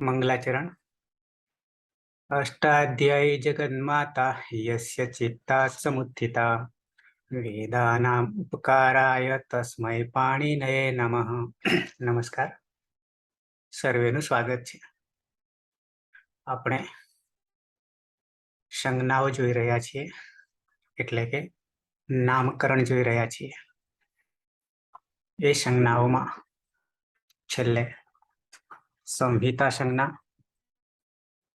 मंगलाचरण। अष्टाध्यायी जगन्माता यस्य चित्ता समुत्थिता वेदानाम उपकाराय तस्मै पाणिनये नमः। नमस्कार, સર્વેનું સ્વાગત છે। આપણે સંજ્ઞાઓ જોઈ રહ્યા છીએ, એટલે કે નામકરણ જોઈ રહ્યા છીએ। એ સંજ્ઞાઓમાં છેલ્લે સંહિતા સંજ્ઞા,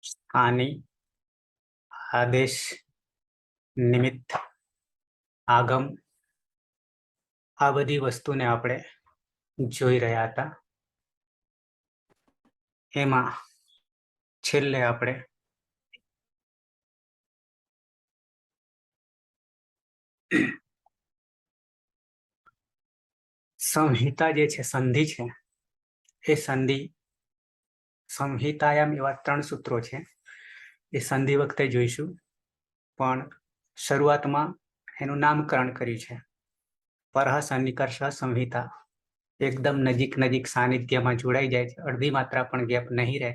સ્થાની, આદેશ, નિમિત્ત, આગમ, આ બધી વસ્તુને આપણે જોઈ રહ્યા હતા। એમાં છેલ્લે આપણે સંહિતા જે છે, સંધિ છે, એ સંધિ સંહિતાયામ એવા 3 સૂત્રો છે, એ સંધિ વખતે જોઈશું। પણ શરૂઆતમાં એનું નામકરણ કર્યું છે। પરહ સન્નિકર્ષ સંહિતા, એકદમ નજીક નજીક સાનિધ્યમાં જોડાઈ જાય છે, અડધી માત્રા પણ ગેપ નહીં રહે,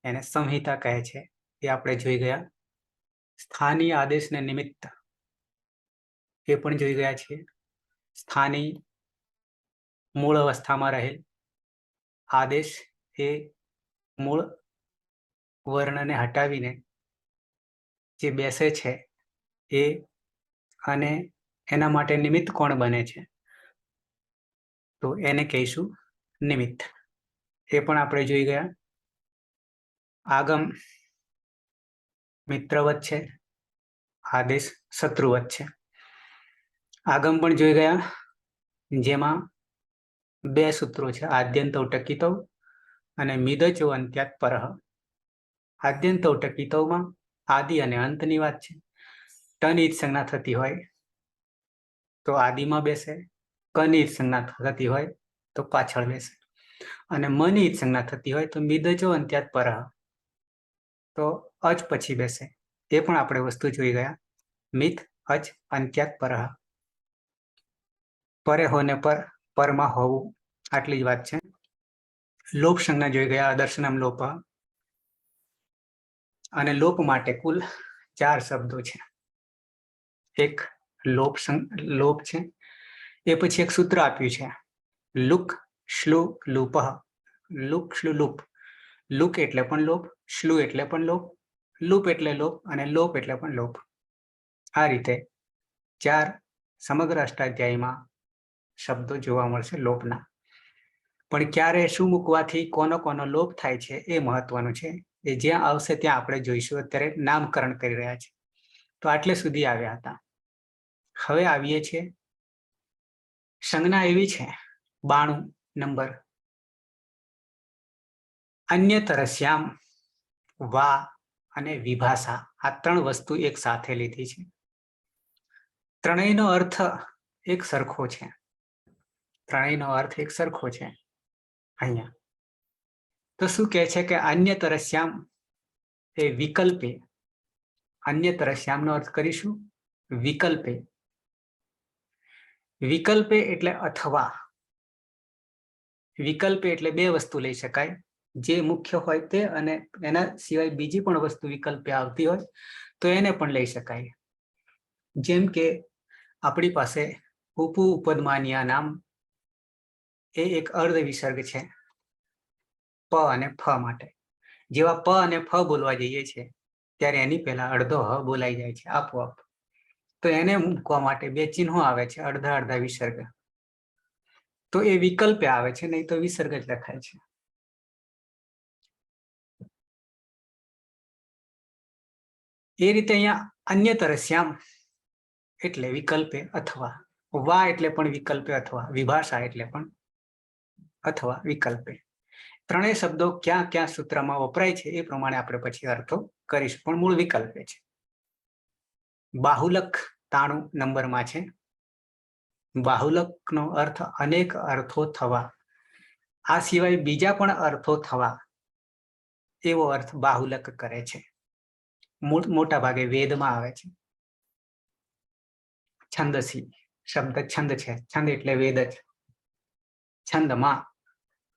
એને સંહિતા કહે છે। એ આપણે જોઈ ગયા। સ્થાની, આદેશ ને નિમિત્ત એ પણ જોઈ ગયા છીએ। સ્થાની મૂળ અવસ્થામાં રહેલ, આદેશ એ મૂળ વર્ણને હટાવીને જે બેસે છે એ, અને એના માટે નિમિત્ત કોણ બને છે તો એને કહીશું નિમિત્ત। એ પણ આપણે જોઈ ગયા। આગમ મિત્રવત છે, આદેશ શત્રુવત છે। આગમ પણ જોઈ ગયા, જેમાં 2 સૂત્રો છે, આદ્યંતૌ ટકિતૌ અને મિદચો અંત્યાત પરહ। આદ્યંતૌ ટકિતૌમાં આદિ અને અંતની વાત છે। ટની સંજ્ઞા થતી હોય તો આદિમાં બેસે, કની સંજ્ઞા થતી હોય તો પાછળ બેસે, અને મની સંજ્ઞા થતી હોય તો મિદચો અંત્યાત પરહ, તો અચ પછી બેસે। એ પણ આપણે વસ્તુ જોઈ ગયા। મિત, અચ, અંત્યાત પરહ, પરે હોને પર, પરમાં હોવું, આટલી જ વાત છે। લોપ સંજ્ઞા જોઈ ગયા, અદર્શનમ લોપ, અને લોપ માટે કુલ 4 શબ્દો છે। એક લોપ છે, એ પછી એક સૂત્ર આપ્યું છે, લુક શ્લુ લુપઃ। લુક શ્લુ લુપ, લુક એટલે પણ લોપ, શ્લુ એટલે પણ લોપ, લુપ એટલે લોપ, અને લોપ એટલે પણ લોપ। આ રીતે 4 સમગ્ર અષ્ટાધ્યાયીમાં શબ્દો જોવા મળશે લોપના। પણ ક્યારે શું મૂકવાથી કોનો કોનો લોપ થાય છે એ મહત્વનું છે। એ જ્યાં આવશે ત્યાં આપણે જોઈશું। અત્યારે નામકરણ કરી રહ્યા છે, તો આટલે સુધી આવ્યા હતા। હવે આવીએ છીએ, સંજ્ઞા એવી છે 92 નંબર, અન્યતરસ્યામ, વા અને વિભાષા, આ 3 વસ્તુ એક સાથે લીધી છે। ત્રણેયનો અર્થ એક સરખો છે, ત્રણેયનો અર્થ એક સરખો છે અહીંયા। તો શું કહે છે કે અન્યતરસ્યામ એ વિકલ્પે, અન્યતરસ્યામનો અર્થ કરીશું વિકલ્પે। વિકલ્પે એટલે અથવા, વિકલ્પે એટલે 2 વસ્તુ લઈ શકાય, જે મુખ્ય હોય તે, અને એના સિવાય બીજી પણ વસ્તુ વિકલ્પે આવતી હોય તો એને પણ લઈ શકાય। જેમ કે આપણી પાસે ઉપુ ઉપદમાન્યા નામ, એ એક અર્ધ વિસર્ગ છે પ અને ફ માટે। જેવા પ અને ફ બોલવા જઈએ છીએ ત્યારે એની પહેલા અડધો હ બોલાઈ જાય છે આપોઆપ, તો એને મૂકવા માટે 2 ચિહ્નો આવે છે, અડધા અડધા વિસર્ગ, તો એ વિકલ્પે આવે છે, નહીં તો વિસર્ગ જ લખાય છે। એ રીતે અહીંયા અન્યતરસ્યામ એટલે વિકલ્પે અથવા, વા એટલે પણ વિકલ્પે અથવા, વિભાષા એટલે પણ અથવા વિકલ્પે। ત્રણેય શબ્દો ક્યાં ક્યાં સૂત્રમાં વપરાય છે એ પ્રમાણે આપણે પછી અર્થો કરીશું, પણ મૂળ વિકલ્પે છે। બાહુલક 93 નંબરમાં છે। બાહુલકનો અર્થ અનેક અર્થો થવા, આ સિવાય બીજા પણ અર્થો થવા, એવો અર્થ બાહુલક કરે છે। મોટા ભાગે વેદમાં આવે છે। છંદસી શબ્દ છંદ છે, છંદ એટલે વેદ જ, છંદમાં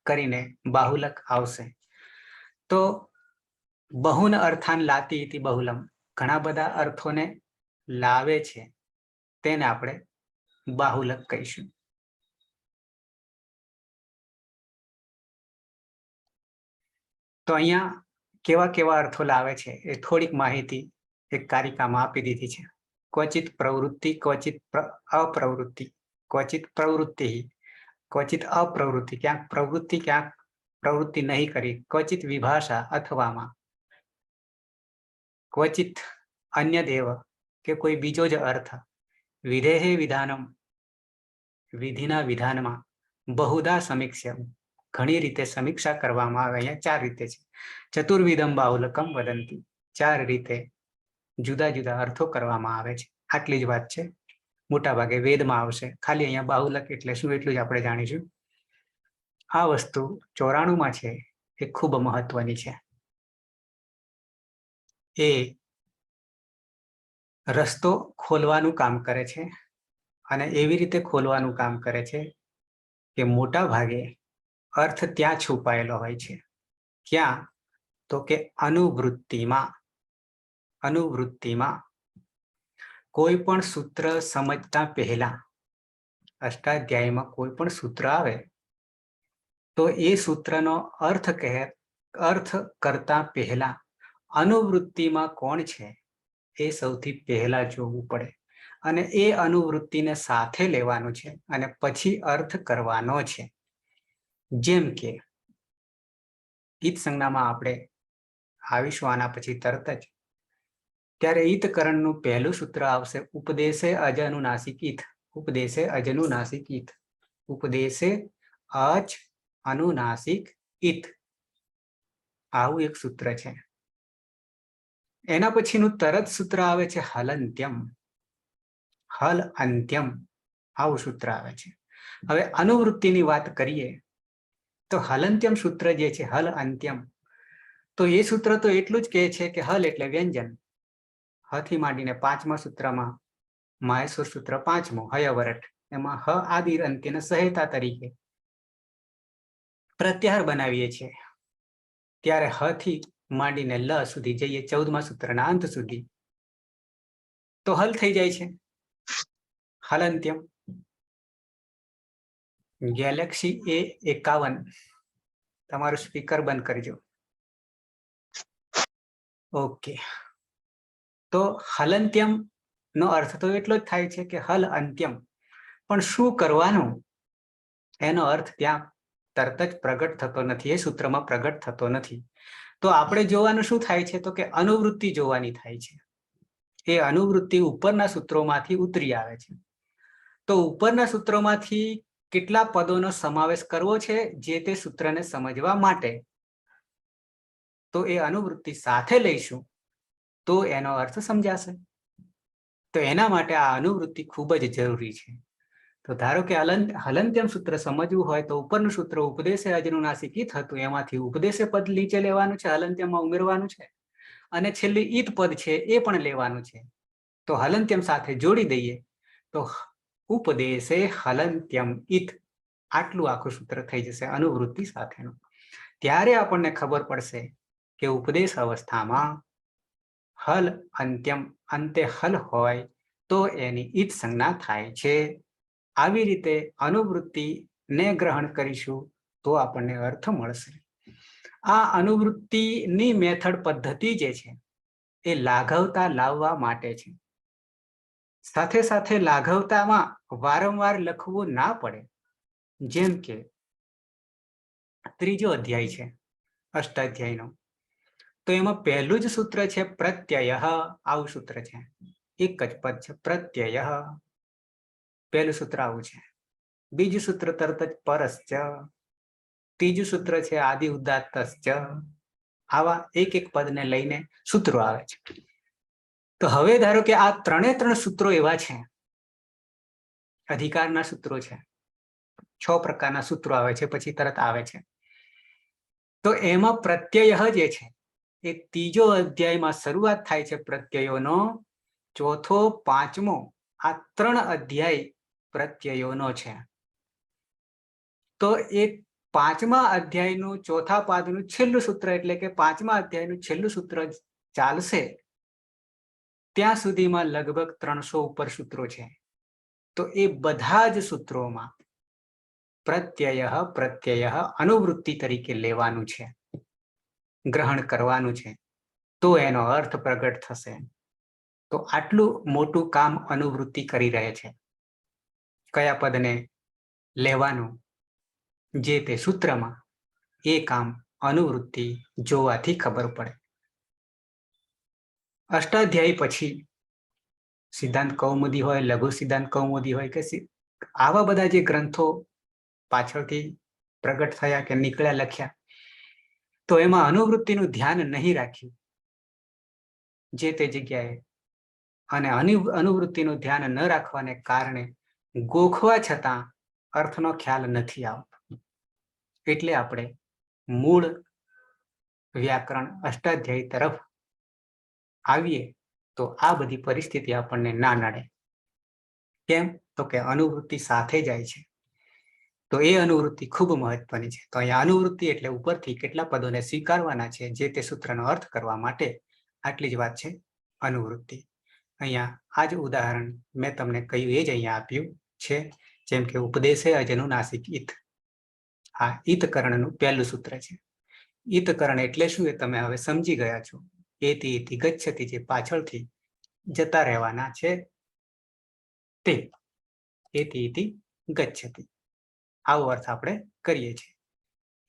કરીને બાહુલક આવશે। તો બહુન અર્થાન લાતી ઇતિ બહુલમ, ઘણા બધા અર્થોને લાવે છે, તેને આપણે બાહુલક કહીશું. તો અહીંયા કેવા કેવા અર્થો લાવે છે એ થોડીક માહિતી એક કારિકામાં આપી દીધી છે. ક્વચિત પ્રવૃત્તિ, ક્વચિત અપ્રવૃત્તિ, ક્વચિત પ્રવૃત્તિ, ક્વચિત અપ્રવૃત્તિ, ક્યાંક પ્રવૃત્તિ ક્યાંક પ્રવૃત્તિ નહીં કરી, ક્વચિત વિભાષા અથવામાં, ક્વચિત અન્ય દેવ કે કોઈ બીજો જ અર્થ, વિધેહે વિધાનમ, વિધિના વિધાનમાં, બહુધા સમીક્ષા, ઘણી રીતે સમીક્ષા કરવામાં આવે. અહીંયા 4 રીતે છે. ચતુર્વિધમ બાહુલકમ વદંતી, 4 રીતે જુદા જુદા અર્થો કરવામાં આવે છે. આટલી જ વાત છે. મોટા ભાગે વેદમાં આવશે. ખાલી અહીંયા બાહુલક એટલે શું એટલું જ આપણે જાણીશું. આ વસ્તુ 94માં છે એ ખૂબ મહત્વની છે. એ રસ્તો ખોલવાનું કામ કરે છે અને એવી રીતે ખોલવાનું કામ કરે છે કે મોટા ભાગે અર્થ ત્યાં છુપાયેલો હોય છે. ક્યાં? તો કે અનુવૃત્તિમાં. અનુવૃત્તિમાં કોઈ પણ સૂત્ર સમજતા પહેલા, અષ્ટાધ્યાયમાં કોઈ પણ સૂત્ર આવે તો એ સૂત્રનો અર્થ કરતા પહેલા અનુવૃત્તિમાં કોણ છે એ સૌથી પહેલા જોવું પડે અને એ અનુવૃત્તિને સાથે લેવાનું છે અને પછી અર્થ કરવાનો છે. જેમ કે ઈત સંજ્ઞામાં આપણે આવીશું આના પછી તરત જ, ત્યારે ઈતકરણનું પહેલું સૂત્ર આવશે ઉપદેશે અજનુનાસિક ઈથ. ઉપદેશે અજનુનાસિક ઈથ. ઉપદેશે અજ અનુનાસિક ઈથ. આવું એક સૂત્ર છે. એના પછીનું તરત સૂત્ર આવે છે હલંત્યમ. હલ અંત્યમ આવું સૂત્ર આવે છે. હવે અનુવૃત્તિની વાત કરીએ તો હલંત્યમ સૂત્ર જે છે, હલ અંત્યમ, તો એ સૂત્ર તો એટલું જ કહે છે કે હલ એટલે વ્યંજન. હથી માંડીને 5મા સૂત્રમાં માહેશ્વર સૂત્ર 5મો હયવરટ, એમાં હ આદિ અંત્યને સહેતા તરીકે પ્રત્યાહાર બનાવીએ છીએ. ત્યારે હ થી માંડીને લ સુધી જઈએ 14મા સૂત્રના અંત સુધી તો હલ થઈ જાય છે, હલંત્યમ. ગેલેક્સી A51, તમારું સ્પીકર બંધ કરજો. ઓકે, તો હલંત્યમ નો અર્થ તો એટલો જ થાય છે કે હલ અંત્યમ, પણ શું કરવાનું એનો અર્થ ત્યાં તરત જ પ્રગટ થતો નથી, એ સૂત્રમાં પ્રગટ થતો નથી. તો આપણે જોવાનું શું થાય છે તો કે અનુવૃત્તિ જોવાની થાય છે. એ અનુવૃત્તિ ઉપરના સૂત્રોમાંથી ઉતરી આવે છે. તો ઉપરના સૂત્રોમાંથી કેટલા પદોનો સમાવેશ કરવો છે જે તે સૂત્રને સમજવા માટે, તો એ અનુવૃત્તિ સાથે લઈશું તો એનો અર્થ સમજાશે. તો એના માટે આ અનુવૃત્તિ ખૂબ જ જરૂરી છે. તો ધારો કે હલંત્યમ સૂત્ર સમજવું હોય તો ઉપરનું સૂત્ર ઉપદેશે અજનુનાસિક ઈથ હતું, એમાંથી ઉપદેશે પદ નીચે લેવાનું છે, હલંત્યમમાં ઉમેરવાનું છે અને છેલ્લી ઈત પદ છે એ પણ લેવાનું છે. તો હલંત્યમ સાથે જોડી દઈએ તો ઉપદેશે હલંત્યમ ઈથ, આટલું આખું સૂત્ર થઈ જશે અનુવૃત્તિ સાથેનું. ત્યારે આપણને ખબર પડશે કે ઉપદેશ અવસ્થામાં હલ અંત્યમ, અંતે હલ હોય તો એની ઈત સંજ્ઞા થાય છે. આવી રીતે અનુવૃત્તિને ગ્રહણ કરીશું તો આપણને અર્થ મળશે. આ અનુવૃત્તિની મેથડ પદ્ધતિ જે છે એ લાઘવતા લાવવા માટે છે. સાથે સાથે લાઘવતામાં વારંવાર લખવું ના પડે. જેમ કે 3જો અધ્યાય છે અષ્ટાધ્યાયનો, તો એમાં પહેલું જ સૂત્ર છે પ્રત્યય. આવું સૂત્ર છે, એક જ પદ છે પ્રત્યય. પહેલું સૂત્ર આવું છે. બીજું સૂત્ર તરત જ પરશ્ચ. ત્રીજું સૂત્ર છે આદિ ઉદાત્તશ્ચ. આવા એક એક પદને લઈને સૂત્રો આવે છે. તો હવે ધારો કે આ 3 સૂત્રો એવા છે, અધિકારના સૂત્રો છે. 6 પ્રકારના સૂત્રો આવે છે, પછી તરત આવે છે. તો એમાં પ્રત્યય જે છે એ 3જો અધ્યાયમાં શરૂઆત થાય છે પ્રત્યયોનો, ચોથો 5મો આ 3 અધ્યાય પ્રત્યયોનો છે. તો એ પાંચમા અધ્યાયનું ચોથા પાદનું છેલ્લું સૂત્ર એટલે કે પાંચમા અધ્યાયનું છેલ્લું સૂત્ર ચાલશે ત્યાં સુધીમાં લગભગ 300 ઉપર સૂત્રો છે. તો એ બધા જ સૂત્રોમાં પ્રત્યય અનુવૃત્તિ તરીકે લેવાનું છે, ગ્રહણ કરવાનું છે, તો એનો અર્થ પ્રગટ થશે. તો આટલું મોટું કામ અનુવૃત્તિ કરી રહે છે. કયા પદને લેવાનું જે તે સૂત્રમાં એ કામ અનુવૃત્તિ જોવાથી ખબર પડે. અષ્ટાધ્યાયી પછી સિદ્ધાંત કૌમુદી હોય, લઘુ સિદ્ધાંત કૌમુદી હોય કે આવા બધા જે ગ્રંથો પાછળથી પ્રગટ થયા કે નીકળ્યા, લખ્યા, તો એમાં અનુવૃત્તિનું ધ્યાન નહીં રાખ્યું જે તે જગ્યાએ, અને અનુવૃત્તિનું ધ્યાન ન રાખવાને કારણે ગોખવા છતાં અર્થનો ખ્યાલ નથી આવતો. એટલે આપણે મૂળ વ્યાકરણ અષ્ટાધ્યાયી તરફ આવીએ તો આ બધી પરિસ્થિતિ આપણને ના નડે. કેમ? તો કે અનુવૃત્તિ સાથે જાય છે. તો એ અનુવૃત્તિ ખૂબ મહત્વની છે. તો અહીંયા અનુવૃત્તિ એટલે ઉપરથી કેટલા પદોને સ્વીકારવાના છે જે તે સૂત્રનો અર્થ કરવા માટે, આટલી જ વાત છે અનુવૃત્તિ. અહીંયા આ જ ઉદાહરણ મેં તમને કહ્યું એ જ અહીંયા આપ્યું છે. જેમ કે ઉપદેશે અજનુનાસિક ઈત, આ ઈતકરણનું પહેલું સૂત્ર છે. ઈતકરણ એટલે શું એ તમે હવે સમજી ગયા છો. એતિ ઇતિ ગચ્છતિ, જે પાછળથી જતા રહેવાના છે તે એતિ ઇતિ ગચ્છતિ, આવો અર્થ આપણે કરીએ છીએ.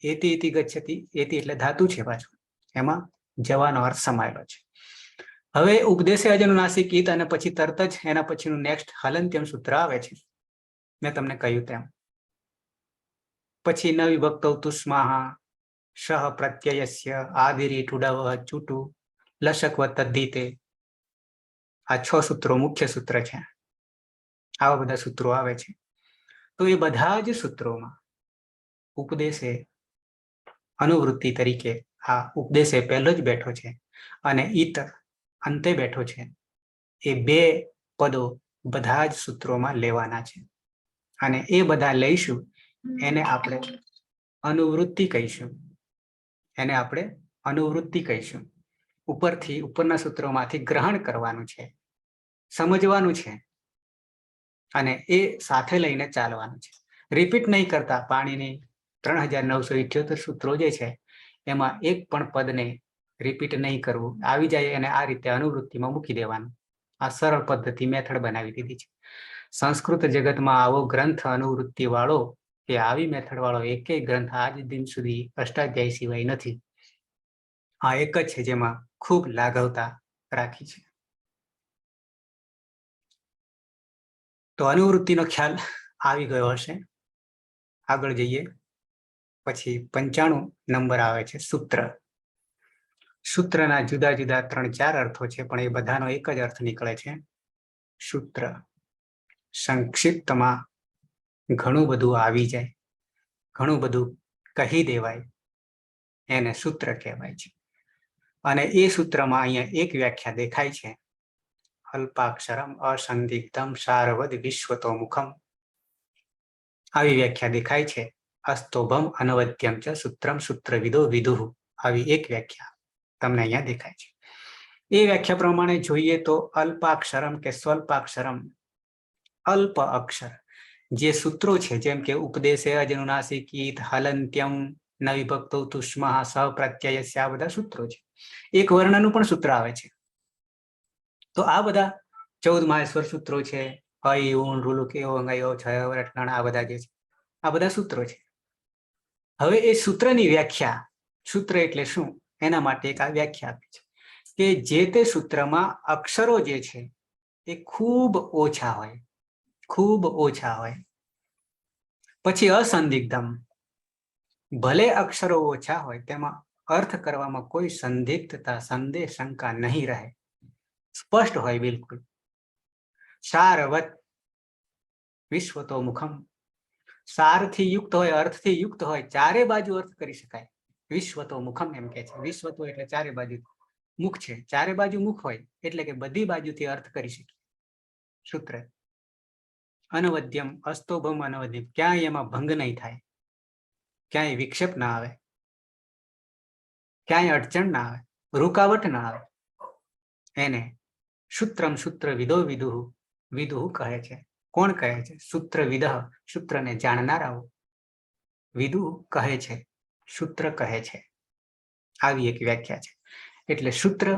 એતિ ઇતિ ગચ્છતિ, એતિ એટલે ધાતુ છે, પાછું એમાં જવાનો અર્થ સમાયેલો છે. હવે ઉપદેશે અજનુનાસિક ઈત અને પછી તરત જ એના પછીનું નેક્સ્ટ હલંત્યમ સૂત્ર આવે છે. મેં તમને કહ્યું તેમ પછી ન વિભક્તૌ તુષ્માહા શહ પ્રત્યયસ્ય આદિરી ટુડવ ચૂટુ લશકવ તદ્ધિતે, આ 6 સૂત્રો મુખ્ય સૂત્ર છે. આવા બધા સૂત્રો આવે છે. તો એ બધા જ સૂત્રોમાં ઉપદેશે અનુવૃત્તિ તરીકે આ ઉપદેશે પહેલો જ બેઠો છે અને ઈત અંતે બેઠો છે. એ બે પદો બધા જ સૂત્રોમાં લેવાના છે અને એ બધા લઈશું એને આપણે અનુવૃત્તિ કહીશું. એને આપણે અનુવૃત્તિ કહીશું. ઉપરથી ઉપરના સૂત્રોમાંથી ગ્રહણ કરવાનું છે, સમજવાનું છે અને એ સાથે લઈને ચાલવાનું છે. રિપીટ નહીં કરતા. પાણીની 3978 સૂત્રો જે છે એમાં એક પણ પદને રિપીટ નહીં કરવું. આવી જાય અને આ રીતે અનુવૃત્તિમાં મૂકી દેવાનું. આ સરળ પદ્ધતિ મેથડ બનાવી દીધી છે. સંસ્કૃત જગતમાં આવો ગ્રંથ અનુવૃત્તિ વાળો કે આવી મેથડ વાળો એકેય ગ્રંથ આજ દિન સુધી અષ્ટાધ્યાયી સિવાય નથી. આ એક જ છે જેમાં ખૂબ લાઘવતા રાખી છે. તો અનુવૃત્તિનો ખ્યાલ આવી ગયો હશે. આગળ જઈએ. પછી 95 નંબર આવે છે સૂત્ર. સૂત્રના જુદા જુદા 3-4 અર્થો છે, પણ એ બધાનો એક જ અર્થ નીકળે છે સૂત્ર. સંક્ષિપ્તમાં ઘણું બધું આવી જાય, ઘણું બધું કહી દેવાય, એને સૂત્ર કહેવાય છે. અને એ સૂત્રમાં અહીંયા એક વ્યાખ્યા દેખાય છે, અલ્પાક્ષરમ અસંદિગ્ધમ સારવદ વિશ્વતો મુખમ. આવી વ્યાખ્યા દેખાય છે. અસ્તોભમ અનવદ્યમ ચ સૂત્રમ સૂત્રવિદો વિદુઃ. આવી એક વ્યાખ્યા તમને અહીંયા દેખાય છે. એ વ્યાખ્યા પ્રમાણે જોઈએ તો અલ્પાક્ષરમ કે સ્વલ્પાક્ષરમ, અલ્પ અક્ષર જે સૂત્રો છે, જેમ કે ઉપદેશે અજનુનાસિક ઈત, હલંત્યમ, ન વિભક્તો તુષ્મા, સહ પ્રત્યયસ્ય, આ બધા સૂત્રો છે. એક વર્ણનું પણ સૂત્ર આવે છે. તો આ બધા 14 માહેશ્વર સૂત્રો છે. અય ઊણ રૂલુક એવો અંગાયો છ અટકણ, આ બધા જે છે આ બધા સૂત્રો છે. હવે એ સૂત્રની વ્યાખ્યા, સૂત્ર એટલે શું એના માટે એક આ વ્યાખ્યા આપી છે કે જે તે સૂત્રમાં અક્ષરો જે છે એ ખૂબ ઓછા હોય, ખૂબ ઓછા હોય. પછી અસંદિગ્ધમ, ભલે અક્ષરો ઓછા હોય તેમાં અર્થ કરવામાં કોઈ સંદિગ્ધતા, સંદેહ, શંકા નહીં રહે, સ્પષ્ટ હોય બિલકુલ. સારવત વિશ્વતો મુખમ, સારથી યુક્ત હોય, અર્થથી યુક્ત હોય, ચારે બાજુ અર્થ કરી શકાય. વિશ્વતો મુખમ એમ કે છે. વિશ્વતો એટલે ચારે બાજુ મુખ છે, ચારે બાજુ મુખ હોય એટલે કે બધી બાજુથી અર્થ કરી શકીએ. સૂત્ર અનવદ્યમ, અસ્તોભમ અનવદ્યમ, ક્યાંય એમાં ભંગ નહીં થાય. ક્યાંય વિક્ષેપ ના આવે, ક્યાંય અડચણ ના આવે, રૂકાવટ ના આવે, એને સૂત્રમ સૂત્ર વિદો વિદુઃ વિદુઃ કહે છે. કોણ કહે છે? સૂત્ર વિદઃ, સૂત્રને જાણનારાઓ. વિદુઃ કહે છે, સૂત્ર કહે છે. આવી એક વ્યાખ્યા છે. એટલે સૂત્ર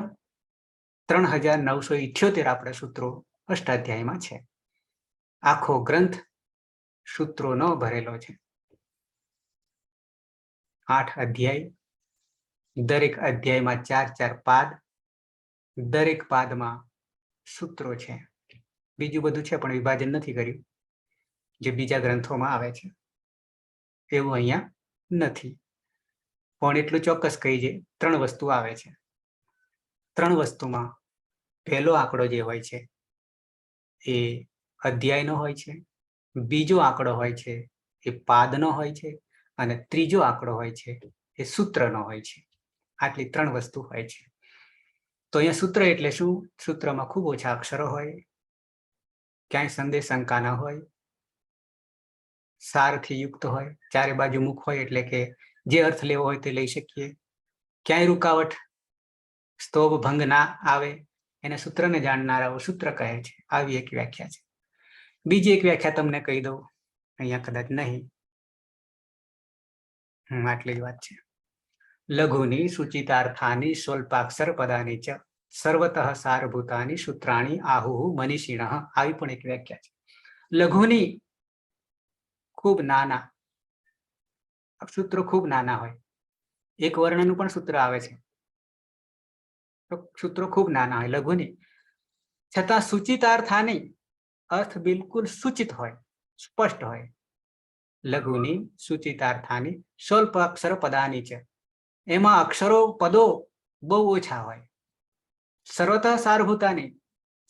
3978 આપણે સૂત્રો અષ્ટાધ્યાયમાં છે. આખો ગ્રંથ સૂત્રોનો ભરેલો છે. 8 અધ્યાય, દરેક અધ્યાયમાં 4-4 પાદ, દરેક પાદમાં સૂત્રો છે. બીજું બધું છે પણ વિભાજન નથી કર્યું, જે બીજા ગ્રંથોમાં આવે છે એવું અહીંયા નથી. પણ એટલું ચોક્કસ કહી છે, 3 વસ્તુ આવે છે. 3 વસ્તુમાં પહેલો આંકડો જે હોય છે એ અધ્યાયનો હોય છે, બીજો આંકડો હોય છે એ પાદનો હોય છે, અને ત્રીજો આંકડો હોય છે એ સૂત્રનો હોય છે. આટલી 3 વસ્તુ હોય છે. તો અહીંયા સૂત્ર એટલે શું? સૂત્રમાં ખૂબ ઓછા અક્ષરો હોય, ક્યાંય સંદેશ શંકા ના હોય, સારથી યુક્ત હોય, ચારે બાજુ મુખ હોય એટલે કે જે અર્થ લેવો હોય તે લઈ શકીએ, ક્યાંય રૂકાવટ સ્તોભ ભંગ ના આવે, એને સૂત્રને જાણનારાઓ સૂત્ર કહે છે. આવી એક વ્યાખ્યા છે. બીજી એક વ્યાખ્યા તમને કહી દઉં, અહીંયા કદાચ નહીં, આટલી જ વાત છે. લઘુની સૂચિતાર્થાની સ્વલ્પાક્ષર પદાની ચ સર્વતઃ સારભૂતાની સૂત્રાણી આહુઃ મનીષિણઃ. આવી પણ એક વ્યાખ્યા છે. લઘુની ખૂબ નાના સૂત્રો, ખૂબ નાના હોય, એક વર્ણનું પણ સૂત્ર આવે છે, તો સૂત્રો ખૂબ નાના હોય લઘુની, છતાં સૂચિતાર્થાની અર્થ બિલકુલ સૂચિત હોય, સ્પષ્ટ હોય. લઘુની સૂચિતાર્થાની સ્વલ્પ અક્ષર પદાની છે, એમાં અક્ષરો પદો બહુ ઓછા હોય. સર્વતઃ સારભૂતાની,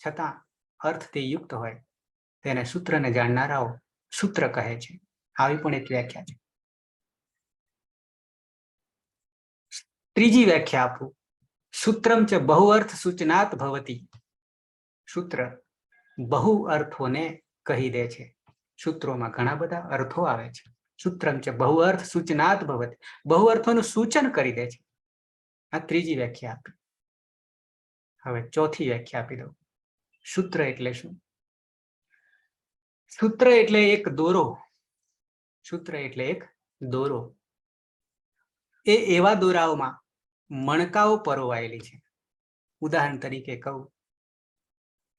છતાં અર્થથી યુક્ત હોય, તેને સૂત્રને જાણનારાઓ સૂત્ર કહે છે. આવી પણ એક વ્યાખ્યા છે. ત્રીજી વ્યાખ્યા આપું, સૂત્રમ ચ બહુ અર્થ સૂચનાત ભવતી. સૂત્ર બહુ અર્થોને કહી દે છે. સૂત્રોમાં ઘણા બધા અર્થો આવે છે. સૂત્રમ ચ બહુ અર્થ સૂચનાત ભવતી, બહુ અર્થોનું સૂચન કરી દે છે. આ ત્રીજી વ્યાખ્યા આપી. હવે ચોથી વ્યાખ્યા આપી દઉં. સૂત્ર એટલે શું? સૂત્ર એટલે એક દોરો. સૂત્ર એટલે એક દોરો. એ એવા દોરાઓમાં મણકાઓ પરોવાયેલી છે. ઉદાહરણ તરીકે કહું,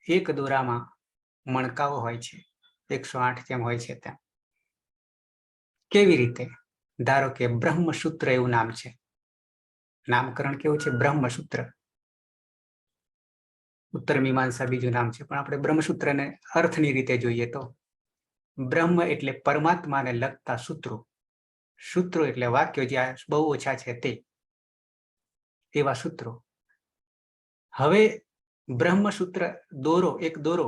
એક દોરામાં મણકાઓ હોય છે, 108 જેમ હોય છે તેમ. કેવી રીતે? ધારો કે બ્રહ્મસૂત્ર એવું નામ છે, નામકરણ કેવું છે? બ્રહ્મસૂત્ર. ઉત્તર મીમાંસા બીજું નામ છે, પણ આપણે બ્રહ્મસૂત્રને અર્થની રીતે જોઈએ તો બ્રહ્મ એટલે પરમાત્માને લગતા સૂત્રો. સૂત્રો એટલે વાક્યો જ્યાં બહુ ઓછા છે તે, એવા સૂત્રો. હવે બ્રહ્મસૂત્ર દોરો, એક દોરો,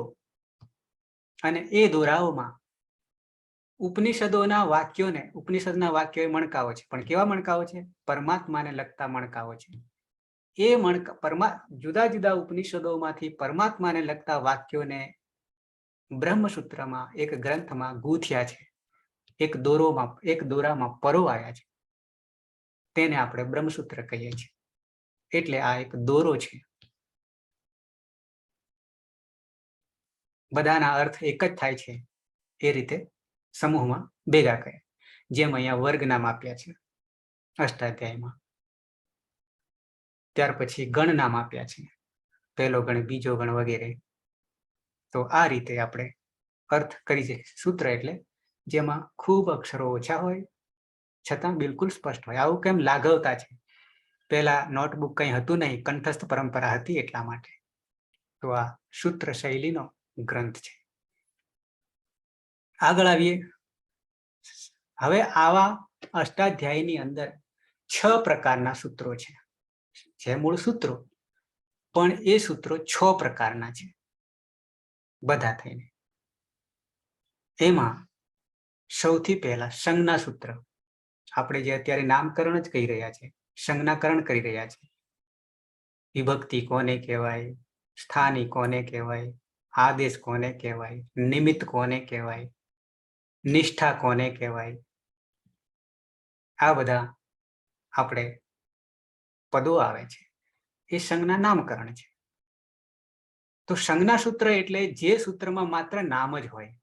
અને એ દોરાઓમાં ઉપનિષદોના વાક્યોને, ઉપનિષદના વાક્યો એ મણકાઓ છે, પણ કેવા મણકાઓ છે? પરમાત્માને લગતા મણકાઓ છે. એ જુદા જુદા ઉપનિષદોમાંથી પરમાત્માને લગતા વાક્યોને બ્રહ્મસૂત્રમાં, એક ગ્રંથમાં ગૂંથ્યા છે, એક દોરામાં પરોવાયા છે. તેને આપણે બ્રહ્મસૂત્ર કહીએ છીએ. એટલે આ એક દોરો છે. બધાના અર્થ એક જ થાય છે એ રીતે સમૂહમાં ભેગા કરે, જેમ અહીંયા વર્ગ નામ આપ્યા છે અષ્ટાધ્યાયમાં. ત્યાર પછી ગણ નામ આપ્યા છે, પહેલો ગણ, બીજો ગણ વગેરે. તો આ રીતે આપણે અર્થ કરી શકીએ. સૂત્ર એટલે જેમાં ખૂબ અક્ષરો ઓછા હોય, છતાં બિલકુલ સ્પષ્ટ હોય. આવું કેમ? લાઘવતા છે. પહેલા નોટબુક કંઈ હતું નહીં, કંઠસ્થ પરંપરા હતી, એટલા માટે. તો આ સૂત્ર શૈલીનો ગ્રંથ છે. આગળ આવીએ. હવે આવા અષ્ટાધ્યાયની અંદર 6 પ્રકારના સૂત્રો છે, જે મૂળ સૂત્રો, પણ એ સૂત્રો 6 પ્રકારના છે બધા થઈને. એમાં સૌથી પહેલા સંજ્ઞા સૂત્ર. આપણે જે અત્યારે નામકરણ જ કહી રહ્યા છે, સંજ્ઞાકરણ કરી રહ્યા છે. વિભક્તિ કોને કહેવાય, સ્થાની કોને કહેવાય, આદેશ કોને કહેવાય, નિમિત્ત કોને કહેવાય, નિષ્ઠા કોને કહેવાય, આ બધા આપણે પદો આવે છે એ સંજ્ઞા નામકરણ છે. તો સંજ્ઞા સૂત્ર એટલે જે સૂત્રમાં માત્ર નામ જ હોય,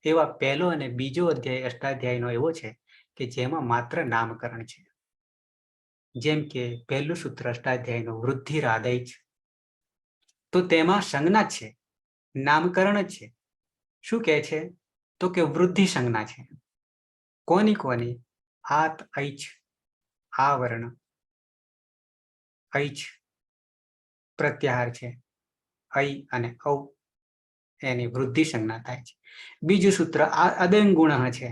એવા પહેલો અને બીજો અધ્યાય અષ્ટાધ્યાયનો એવો છે કે જેમાં માત્ર નામકરણ છે. જેમ કે પહેલું સૂત્ર અષ્ટાધ્યાયનું વૃદ્ધિરાદય છે, તો તેમાં સંજ્ઞા છે, નામકરણ જ છે. શું કહે છે? તો કે વૃદ્ધિ સંજ્ઞા છે. કોની કોની? આત ઐચ આ વર્ણ, ઐચ પ્રત્યાહાર છે, ઐ અને ઔ એની વૃદ્ધિ સંજ્ઞા થાય છે. બીજું સૂત્ર આ અદંગ ગુણ છે.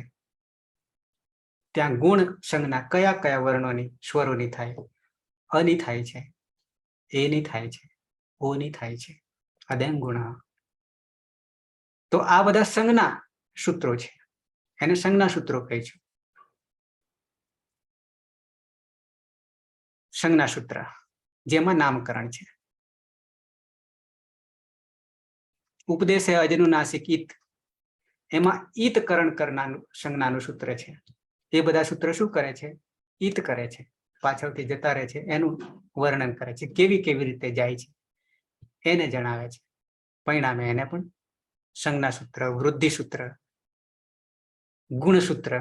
ત્યાં ગુણ સંજ્ઞા કયા કયા વર્ણોની સ્વરોની થાય? અની થાય છે, એની થાય છે, ઓની થાય છે, અદંગ ગુણ. તો આ બધા સંજ્ઞા સૂત્રો છે, એને સંજ્ઞા સૂત્રો કહે છે. સંજ્ઞા સૂત્ર જેમાં નામકરણ છે. ઉપદેશ અજનું નાસિક ઈત, એમાં ઈતકરણ કરનારું સંજ્ઞાનું સૂત્ર છે. એ બધા સૂત્ર શું કરે છે? ઈત કરે છે, પાછળથી જતા રહે છે, એનું વર્ણન કરે છે, કેવી કેવી રીતે જાય છે એને જણાવે છે. પરિણામે એને પણ સંજ્ઞા સૂત્ર, વૃદ્ધિ સૂત્ર, ગુણસૂત્ર,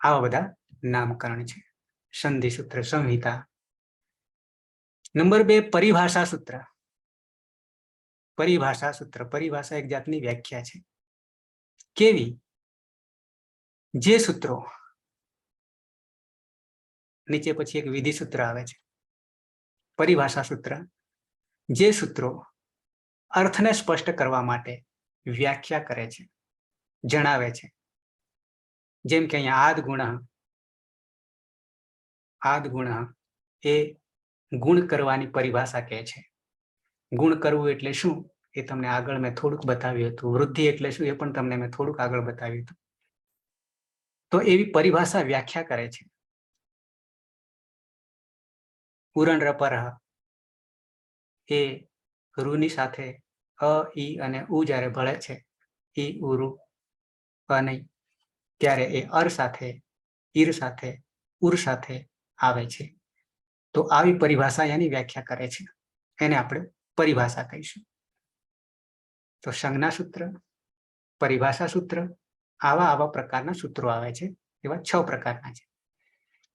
આવા બધા નામકરણ છે. સંધિ સૂત્ર, સંહિતા. નંબર 2 પરિભાષા સૂત્ર. પરિભાષા સૂત્ર, પરિભાષા એક જાતની વ્યાખ્યા છે. કેવી? જે સૂત્રો નીચે પછી એક વિધિ સૂત્ર આવે છે. પરિભાષા સૂત્ર જે સૂત્રો અર્થને સ્પષ્ટ કરવા માટે વ્યાખ્યા કરે છે, જણાવે છે. જેમ કે અહીંયા આદ ગુણ એ ગુણ કરવાની પરિભાષા કહે છે. ગુણ કરવું એટલે શું એ તમને આગળ મેં થોડુંક બતાવ્યું હતું. વૃદ્ધિ એટલે શું એ પણ તમને મેં થોડુંક આગળ બતાવ્યું હતું. તો એવી પરિભાષા વ્યાખ્યા કરે છે. ઉરણ રપરહ એ રૂની સાથે અ ઈ અને ઉ જ્યારે ભળે છે, ઈ ઉરુ અને ત્યારે એ અર સાથે, ઈર સાથે, ઉર સાથે આવે છે. તો આવી પરિભાષા એની વ્યાખ્યા કરે છે, એને આપણે પરિભાષા કહીશું. તો સંજ્ઞા સૂત્ર, પરિભાષા સૂત્ર, આવા પ્રકારના સૂત્રો આવે છે. એવા 6 પ્રકારના છે.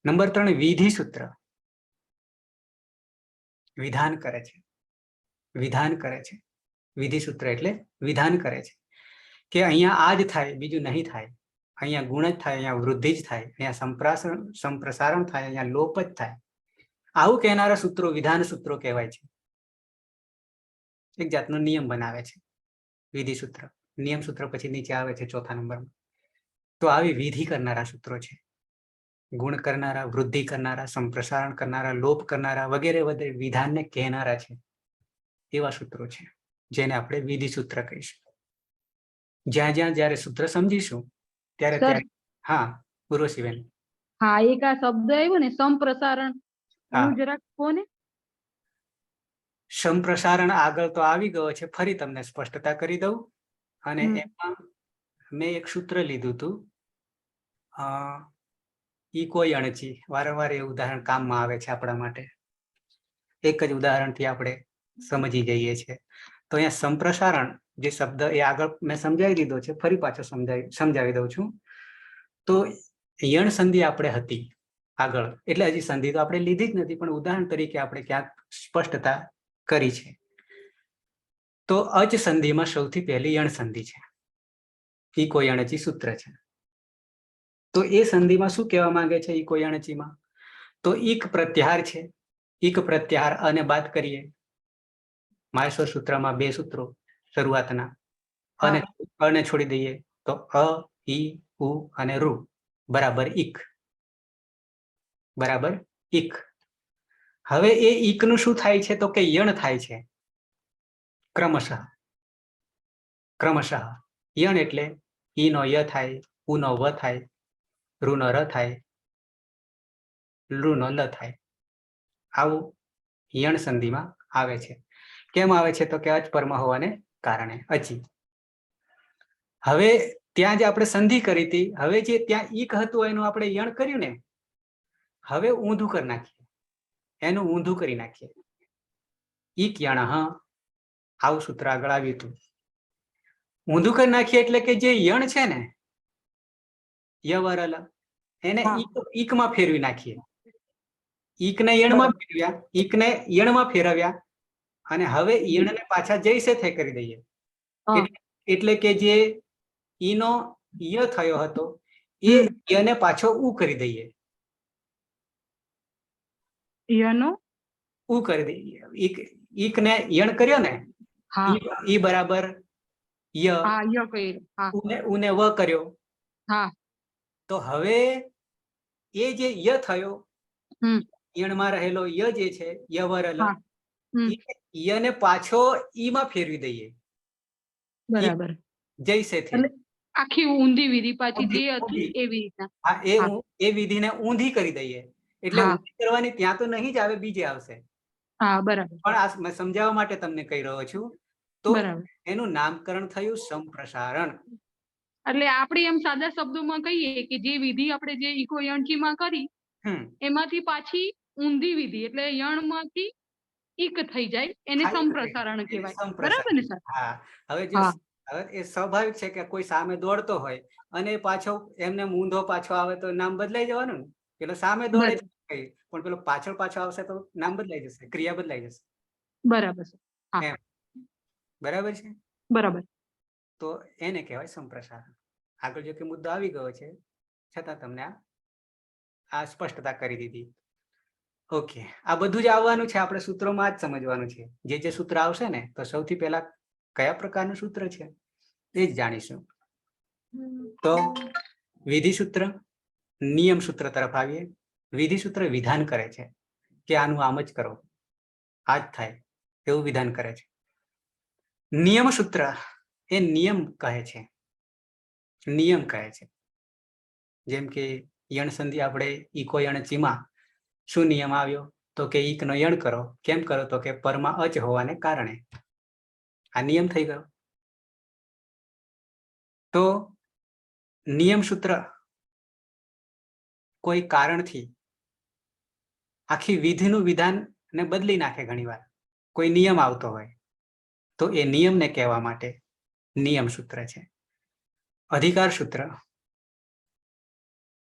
નંબર 3 વિધિ સૂત્ર. વિધાન કરે છે, વિધાન કરે છે. વિધિ સૂત્ર એટલે વિધાન કરે છે કે અહીંયા આ જ થાય, બીજું નહીં થાય. અહીંયા ગુણ જ થાય, અહીંયા વૃદ્ધિ જ થાય, અહીંયા સંપ્રસારણ થાય, અહીંયા લોપ જ થાય. આવું કહેનારા સૂત્રો વિધાન સૂત્રો કહેવાય છે. એક જાતનો નિયમ બનાવે છે વિધિ સૂત્ર. નિયમ સૂત્ર પછી નીચે આવે છે 4થા નંબરમાં. તો આવી વિધિ કરનારા સૂત્રો છે. ગુણ કરનારા, વૃદ્ધિ કરનારા, સંપ્રસારણ કરનારા, લોપ કરનારા વગેરે વગેરે વિધાનને કહેનારા છે એવા સૂત્રો છે, જેને આપણે વિધિ સૂત્ર કહીશું. જ્યાં જ્યાં જયારે સૂત્ર સમજીશું ત્યારે હા ઉર્વશીબેન. હા, એક આ શબ્દ આવ્યો ને સંપ્રસારણ, એનું જરાક કોને? સંપ્રસારણ આગળ તો આવી ગયો છે, ફરી તમને સ્પષ્ટતા કરી દઉં. અને એમાં મેં એક સૂત્ર લીધું હતું, ઈ કોઈ અણચી. વારંવાર એ ઉદાહરણ કામમાં આવે છે આપણા માટે. એક જ ઉદાહરણથી આપણે સમજી જઈએ છીએ. તો અહીંયા સંપ્રસારણ જે શબ્દ એ આગળ મેં સમજાવી દીધો છે, ફરી પાછો સમજાવી દઉં છું. તો યણ સંધિ આપણે હતી આગળ, એટલે હજી સંધિ તો આપણે લીધી જ નથી, પણ ઉદાહરણ તરીકે આપણે ક્યાંક સ્પષ્ટતા કરી છે. તો અચ સંધિમાં સૌથી પહેલી યણ સંધિ છે, ઈ કોઈ અણચી સૂત્ર છે. તો એ સંધિમાં શું કહેવા માંગે છે ઈ કોઈ અણચીમાં? તો ઈક પ્રત્યાહાર છે. ઈક પ્રત્યાહાર અને બાદ કરીએ. માહેશ્વર સૂત્રમાં 2 સૂત્રો શરૂઆતના, અને છોડી દઈએ તો અ, ઈ, ઉ અને રૂ બરાબર ઈક, બરાબર ઈક. હવે એ ઈક નું શું થાય છે? તો કે યણ થાય છે ક્રમશઃ. યણ એટલે ઈ નો ય થાય, ઉ નો વ થાય, રૂ નો ર થાય, લુ નો લ થાય. આવું યણ સંધિમાં આવે છે. કેમ આવે છે? તો કે અચપરમાં હોવાને કારણે, અચી. હવે ત્યાં જે આપણે સંધિ કરી હતી, હવે જે ત્યાં ઈક હતું એનું આપણે યણ કર્યું ને, હવે ઊંધું કરી નાખીએ, એનું ઊંધું કરી નાખીએ. ઈક યણ આવું સૂત્ર આગળ આવ્યું હતું. ઊંધું કરી નાખીએ એટલે કે જે યણ છે ને યવરલ, એને ઈકમાં ફેરવી નાખીએ. ઈકને યણમાં ફેરવ્યા, ઈકને યણમાં ફેરવ્યા, અને હવે યણને પાછા જૈસે થઈ કરી દઈએ. એટલે કે જે ઈનો ય થયો હતો એ યને પાછો ઉ કરી દઈએ. યનો ઉ કરી દઈએ. ઈક ને યણ કર્યો ને, ઈ બરાબર ય, ઉને વ કર્યો. તો હવે એ જે ય થયો, યણમાં રહેલો ય જે છે યવરલ, યને પાછો ઈમાં ફેરવી દઈએ. બરાબર. જૈસે થે આખી ઊંધી વિધિ પાછી જે હતી એવી રીતના. હા, એ વિધિને ઊંધી કરી દઈએ. એટલે ઊંધી કરવાની ત્યાં તો નહીં જ આવે, બીજે આવશે. હા, બરાબર. પણ આ મેં સમજાવવા માટે તમને કહી રહ્યો છું. તો એનું નામકરણ થયું સંપ્રસારણ. એટલે આપણે એમ સાદા શબ્દોમાં કહીએ કે જે વિધિ આપણે જે ઈકો યણચીમાં કરી, એમાંથી પાછી ઊંધી વિધિ એટલે યણમાંથી ઈક થઈ જાય, એને સંપ્રસારણ કહેવાય. બરાબર ને સર? હા. હવે જો એ સ્વાભાવિક છે કે કોઈ સામે દોડતો હોય અને પાછો એમને ઊંધો પાછો આવે તો નામ બદલાઈ જવાનું ને. પેલો સામે દોડે છે પણ પેલો પાછળ પાછો આવશે તો નામ બદલાઈ જશે, ક્રિયા બદલાઈ જશે. બરાબર છે. બરાબર છે. બરાબર. તો એને કહેવાય સંપ્રસારણ. આગળ જો કે મુદ્દો આવી ગયો છે, છતાં તમને આ સ્પષ્ટતા કરી દીધી. ઓકે, આ બધું જ આવવાનું છે, આપણે સૂત્રોમાં જ સમજવાનું છે. જે જે સૂત્ર આવશે ને, તો સૌથી પહેલા કયા પ્રકારનું સૂત્ર છે એ જ જાણીશું. તો વિધિ સૂત્ર, નિયમ સૂત્ર તરફ આવીએ. વિધિ સૂત્ર વિધાન કરે છે કે આનું આમ જ કરો, આ જ થાય, એવું વિધાન કરે છે. નિયમ સૂત્ર એ નિયમ કહે છે, નિયમ કહે છે. જેમ કે યણ સંધિ આપણે ઈકો યણચીમાં શું નિયમ આવ્યો? તો કે ઈક નો યણ કરો. કેમ કરો? તો કે પરમાં અચ હોવાને કારણે. આ નિયમ થઈ ગયો. તો નિયમ સૂત્ર કોઈ કારણથી આખી વિધિનું વિધાન ને બદલી નાખે. ઘણીવાર કોઈ નિયમ આવતો હોય તો એ નિયમને કહેવા માટે નિયમ સૂત્ર છે. અધિકાર સૂત્ર,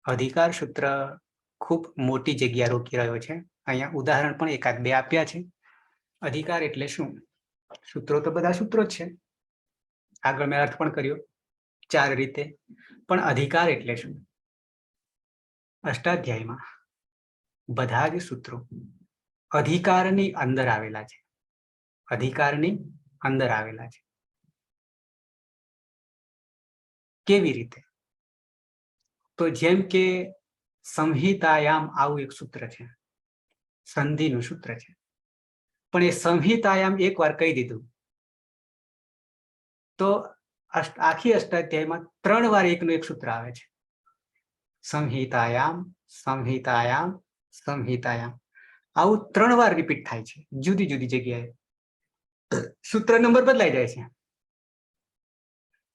અધિકાર સૂત્ર ખૂબ મોટી જગ્યા રોકી રહ્યો છે. અહીંયા ઉદાહરણ પણ એકાદ બે આપ્યા છે. અધિકાર એટલે શું? સૂત્રો તો બધા સૂત્રો જ છે, આગળ મેં અર્થ પણ કર્યો 4 રીતે. પણ અધિકાર એટલે શું? અષ્ટાધ્યાયમાં બધા જ સૂત્રો અધિકારની અંદર આવેલા છે. અધિકારની અંદર આવેલા છે. કેવી રીતે? તો જેમ કે સંહિતાયામ આવું એક સૂત્ર છે, સંધિનું સૂત્ર છે. પણ એ સંહિતાયામ એકવાર કહી દીધું તો આખી અષ્ટાધ્યાયમાં 3 વાર એકનું એક સૂત્ર આવે છે. સંહિતાયામ, સંહિતાયામ, સંહિતાયામ, આવું 3 વાર રિપીટ થાય છે જુદી જુદી જગ્યાએ. સૂત્ર નંબર બદલાઈ જાય છે,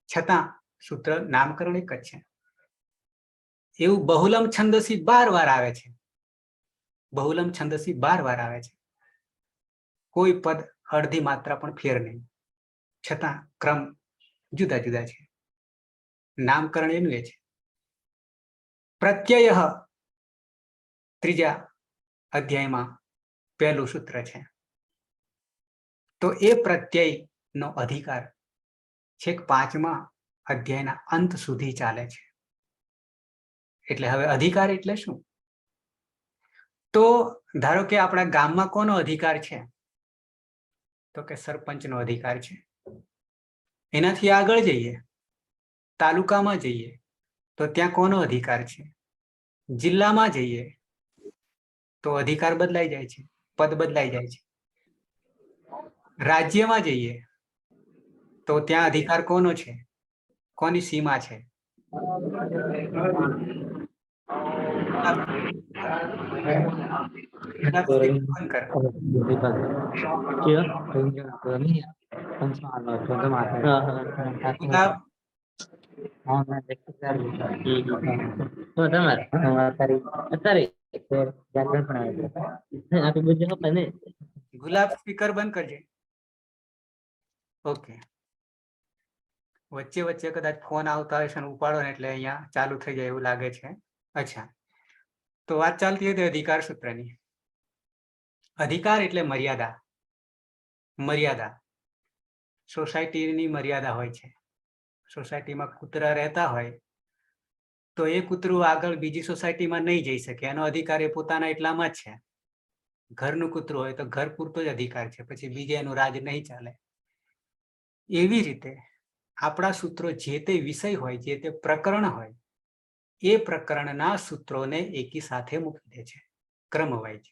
છતાં સૂત્ર નામકરણ એક જ છે. એવું બહુલમ છંદસી 12 વાર આવે છે. બહુલમ છંદસી 12 વાર આવે છે. કોઈ પદ અડધી માત્રા પણ ફેર નહીં, છતાં ક્રમ જુદા જુદા છે. નામકરણ એનું એ છે. પ્રત્યય ત્રીજા અધ્યાયમાં પહેલું સૂત્ર છે. તો એ પ્રત્યય નો અધિકાર છેક 5મા અધ્યાયના અંત સુધી ચાલે છે. એટલે હવે અધિકાર એટલે શું? તો ધારો કે આપણા ગામમાં કોનો અધિકાર છે? તો કે સરપંચનો અધિકાર છે. એનાથી આગળ જઈએ, તાલુકામાં જઈએ તો ત્યાં કોનો અધિકાર છે? જિલ્લામાં જઈએ તો અધિકાર બદલાઈ જાય છે, પદ બદલાઈ જાય છે. રાજ્યમાં જઈએ તો ત્યાં અધિકાર કોનો છે? કોની સીમા છે? હા મેં દેખી સારું તો તમારે અત્યારે જાગરણ પણ આવે છે આપી બધું હપા ને ગુલાબ સ્પીકર બંધ કરજે. ઓકે, વચ્ચે વચ્ચે કદાચ ફોન આવતા હોય છે અને ઉપાડો ને એટલે અહીંયા ચાલુ થઈ જાય એવું લાગે છે. અચ્છા, તો વાત ચાલતી હતી અધિકાર સૂત્રની. અધિકાર એટલે મર્યાદા. મર્યાદા સોસાયટીની મર્યાદા હોય છે. સોસાયટીમાં કૂતરા રહેતા હોય તો એ કૂતરું આગળ બીજી સોસાયટીમાં નહીં જઈ શકે, એનો અધિકાર એ પોતાના એટલામાં જ છે. ઘરનું કૂતરું હોય તો ઘર પૂરતો જ અધિકાર છે, પછી બીજે એનું રાજ નહીં ચાલે. એવી રીતે આપણા સૂત્રો જે તે વિષય હોય, જે તે પ્રકરણ હોય, એ પ્રકરણના સૂત્રોને એકી સાથે મૂકી દે છે ક્રમવાઇઝ.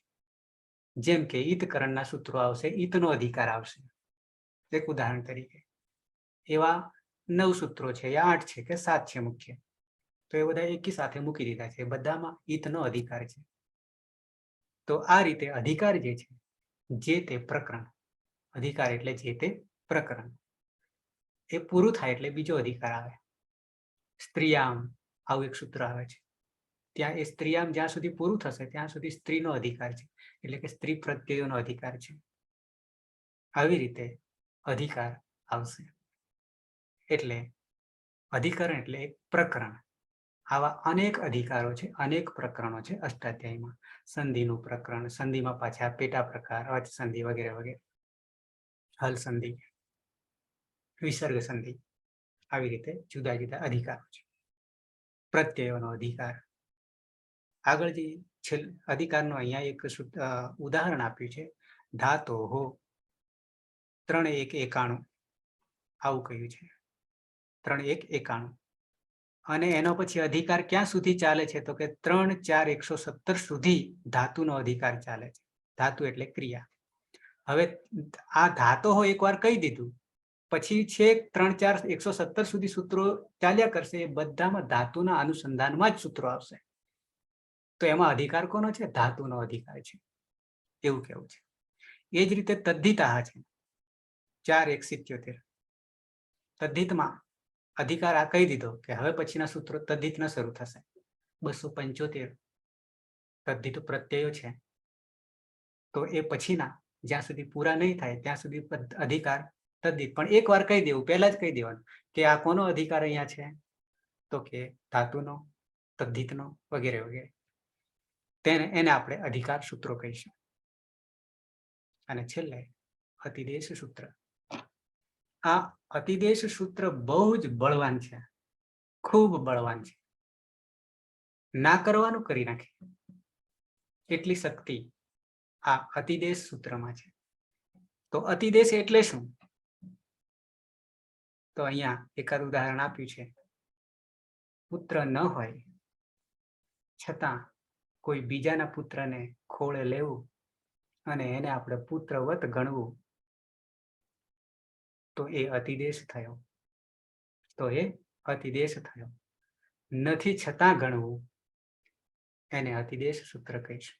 જેમ કે ઈતકરણના સૂત્રો આવશે, ઈતનો અધિકાર આવશે. એક ઉદાહરણ તરીકે એવા 9 સૂત્રો છે, યા 8 છે કે 7 છે મુખ્ય, તો એ બધા એકી સાથે મૂકી દીધા છે. બધામાં ઈતનો અધિકાર છે. તો આ રીતે અધિકાર જે છે, જે તે પ્રકરણ, અધિકાર એટલે જે તે પ્રકરણ, એ પૂરું થાય એટલે બીજો અધિકાર આવે. સ્ત્રીયામ આવું એક સૂત્ર આવે છે. ત્યાં એ સ્ત્રીયામ જ્યાં સુધી પૂરું થશે ત્યાં સુધી સ્ત્રીનો અધિકાર છે, એટલે કે સ્ત્રી પ્રત્યેનો અધિકાર છે. આવી રીતે અધિકાર આવશે. એટલે અધિકરણ એટલે એક પ્રકરણ. આવા અનેક અધિકારો છે, અનેક પ્રકરણો છે અષ્ટાધ્યાયમાં. સંધિનું પ્રકરણ, સંધિમાં પાછા પેટા પ્રકાર, અચ સંધિ વગેરે વગેરે, હલ સંધિ, વિસર્ગ સંધિ, આવી રીતે જુદા જુદા અધિકારો છે. પ્રત્યયોનો અધિકાર. આગળ જે અધિકારનો અહીંયા એક ઉદાહરણ આપ્યું છે, ધાતો હો 3:1:91 આવું કહ્યું છે. 3:1:91 અને એનો પછી અધિકાર ક્યાં સુધી ચાલે છે તો કે 3:4:117 સુધી ધાતુનો અધિકાર ચાલે છે. ધાતુ એટલે ક્રિયા. હવે આ ધાતો હો એકવાર કહી દીધું પછી છેક 3:4:117 સુધી સૂત્રો ચાલ્યા કરશે. એ બધામાં ધાતુના અનુસંધાનમાં જ સૂત્રો આવશે. તો એમાં અધિકાર કોનો છે? ધાતુનો અધિકાર છે, એવું કેવું છે. એ જ રીતે તદ્ધિતા છે 4:1:77. તદ્ધિતમાં અધિકાર આ કહી દીધો કે હવે પછીના સૂત્રો તદ્ધિત ન શરૂ થશે. 275 તદ્ધિત પ્રત્યયો છે, તો એ પછીના જ્યાં સુધી પૂરા નહીં થાય ત્યાં સુધી અધિકાર તદ્ધિત. પણ એક વાર કહી દેવું, પહેલા જ કહી દેવાનું કે આ કોનો અધિકાર અહીંયા છે તો કે ધાતુનો, તદ્ધિતનો વગેરે વગેરે. એને આપણે અધિકાર સૂત્રો કહીશું. અને છેલ્લે અતિદેશ સૂત્ર. આ અતિદેશ સૂત્ર બહુ જ બળવાન છે, ખૂબ બળવાન છે. ના કરવાનું કરી નાખે એટલી શક્તિ આ અતિદેશ સૂત્રમાં છે. તો અતિદેશ એટલે શું? તો અહીંયા એકાદ ઉદાહરણ આપ્યું છે. પુત્ર ન હોય છતાં કોઈ બીજાના પુત્રને ખોળે લેવું અને એને આપણે પુત્રવત ગણવું, તો એ અતિદેશ થયો. તો એ અતિદેશ થયો. નથી છતાં ગણવું, એને અતિદેશ સૂત્ર કહીશું.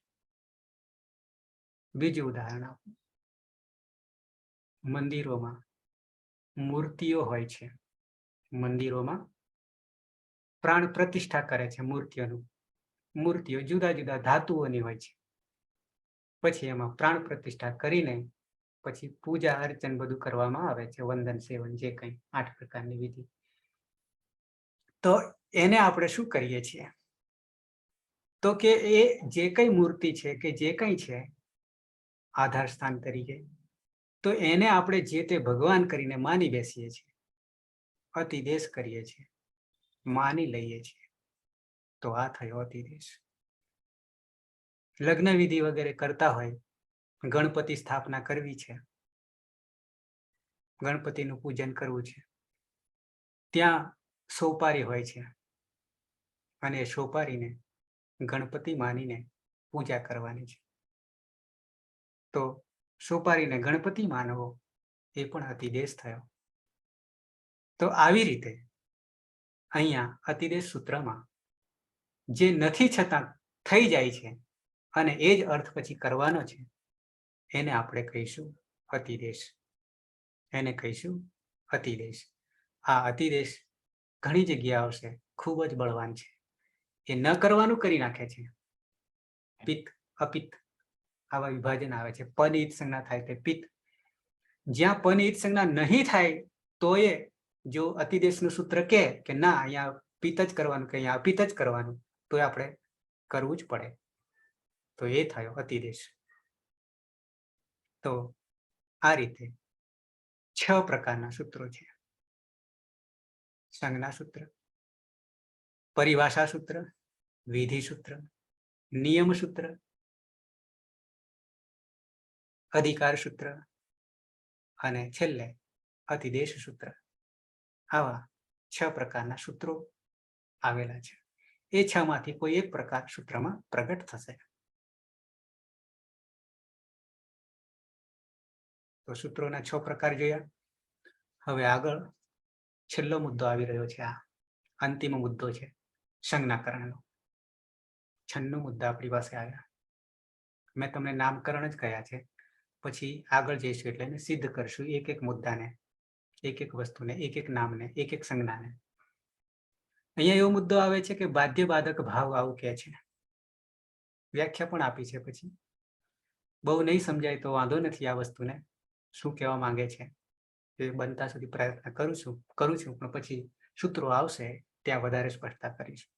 બીજું ઉદાહરણ આપો. મંદિરોમાં મૂર્તિઓ હોય છે. મંદિરોમાં પ્રાણ પ્રતિષ્ઠા કરે છે મૂર્તિઓનું. મૂર્તિઓ જુદા જુદા ધાતુઓની હોય છે. પછી એમાં પ્રાણ પ્રતિષ્ઠા કરીને પછી પૂજા અર્ચન બધું કરવામાં આવે છે, વંદન સેવન જે કંઈ 8 પ્રકારની વિધિ. તો એને આપણે શું કરીએ છીએ તો કે એ જે કઈ મૂર્તિ છે કે જે કંઈ છે આધાર સ્થાન તરીકે, તો એને આપણે જે તે ભગવાન કરીને માની બેસીએ છીએ, અતિદેશ કરીએ છીએ, માની લઈએ છીએ. તો આ થયો અતિદેશ. લગ્ન વિધિ વગેરે કરતા હોય, ગણપતિ સ્થાપના કરવી છે, ગણપતિનું પૂજન કરવું છે, ત્યાં સોપારી હોય છે અને સોપારીને ગણપતિ માનીને પૂજા કરવાની છે. તો સોપારીને ગણપતિ માનવો એ પણ અતિદેશ થયો. તો આવી રીતે અહીંયા અતિદેશ સૂત્રમાં જે નથી છતાં થઈ જાય છે અને એ જ અર્થ પછી કરવાનો છે, એને આપણે કહીશું અતિદેશ. એને કહીશું અતિદેશ. આ અતિદેશ ઘણી જગ્યા આવશે, ખૂબ જ બળવાન છે. એ ન કરવાનું કરી નાખે છે. પિત્ત અપિત્ત આવા વિભાજન આવે છે. પદ ઈત સંજ્ઞા થાય તે પિત્ત. જ્યાં પદ ઈત સંજ્ઞા નહીં થાય તો એ જો અતિદેશનું સૂત્ર કે ના અહીંયા પિત્ત જ કરવાનું કે અહીંયા અપિત્ત જ કરવાનું, તો આપણે કરવું જ પડે. તો એ થયો અતિદેશ. તો આ રીતે 6 પ્રકારના સૂત્રો છે. સંજ્ઞા સૂત્ર, પરિભાષા સૂત્ર, વિધિ સૂત્ર, નિયમ સૂત્ર, અધિકાર સૂત્ર અને છેલ્લે અતિદેશ સૂત્ર. આવા 6 પ્રકારના સૂત્રો આવેલા છે. એ 6 માંથી કોઈ એક પ્રકાર સૂત્રમાં પ્રગટ થશે. તો સૂત્રોના 6 પ્રકાર જોયા. હવે આગળ છેલ્લો મુદ્દો આવી રહ્યો છે. આ અંતિમ મુદ્દો છે સંજ્ઞાકરણનો. 96 મુદ્દા આપણી પાસે આવ્યા. મેં તમને નામકરણ જ કહ્યા છે. પછી આગળ જઈશું એટલે એને સિદ્ધ કરશું, એક એક મુદ્દાને, એક એક વસ્તુને, એક એક નામને, એક એક સંજ્ઞાને. અહીંયા એવો મુદ્દો આવે છે કે બાધ્ય બાધક ભાવ આવું કહે છે. વ્યાખ્યા પણ આપી છે. પછી બહુ નહીં સમજાય તો વાંધો નથી. આ વસ્તુને શું કહેવા માંગે છે એ બનતા સુધી પ્રયત્ન કરું છું, પણ પછી સૂત્રો આવશે ત્યાં વધારે સ્પષ્ટતા કરીશું.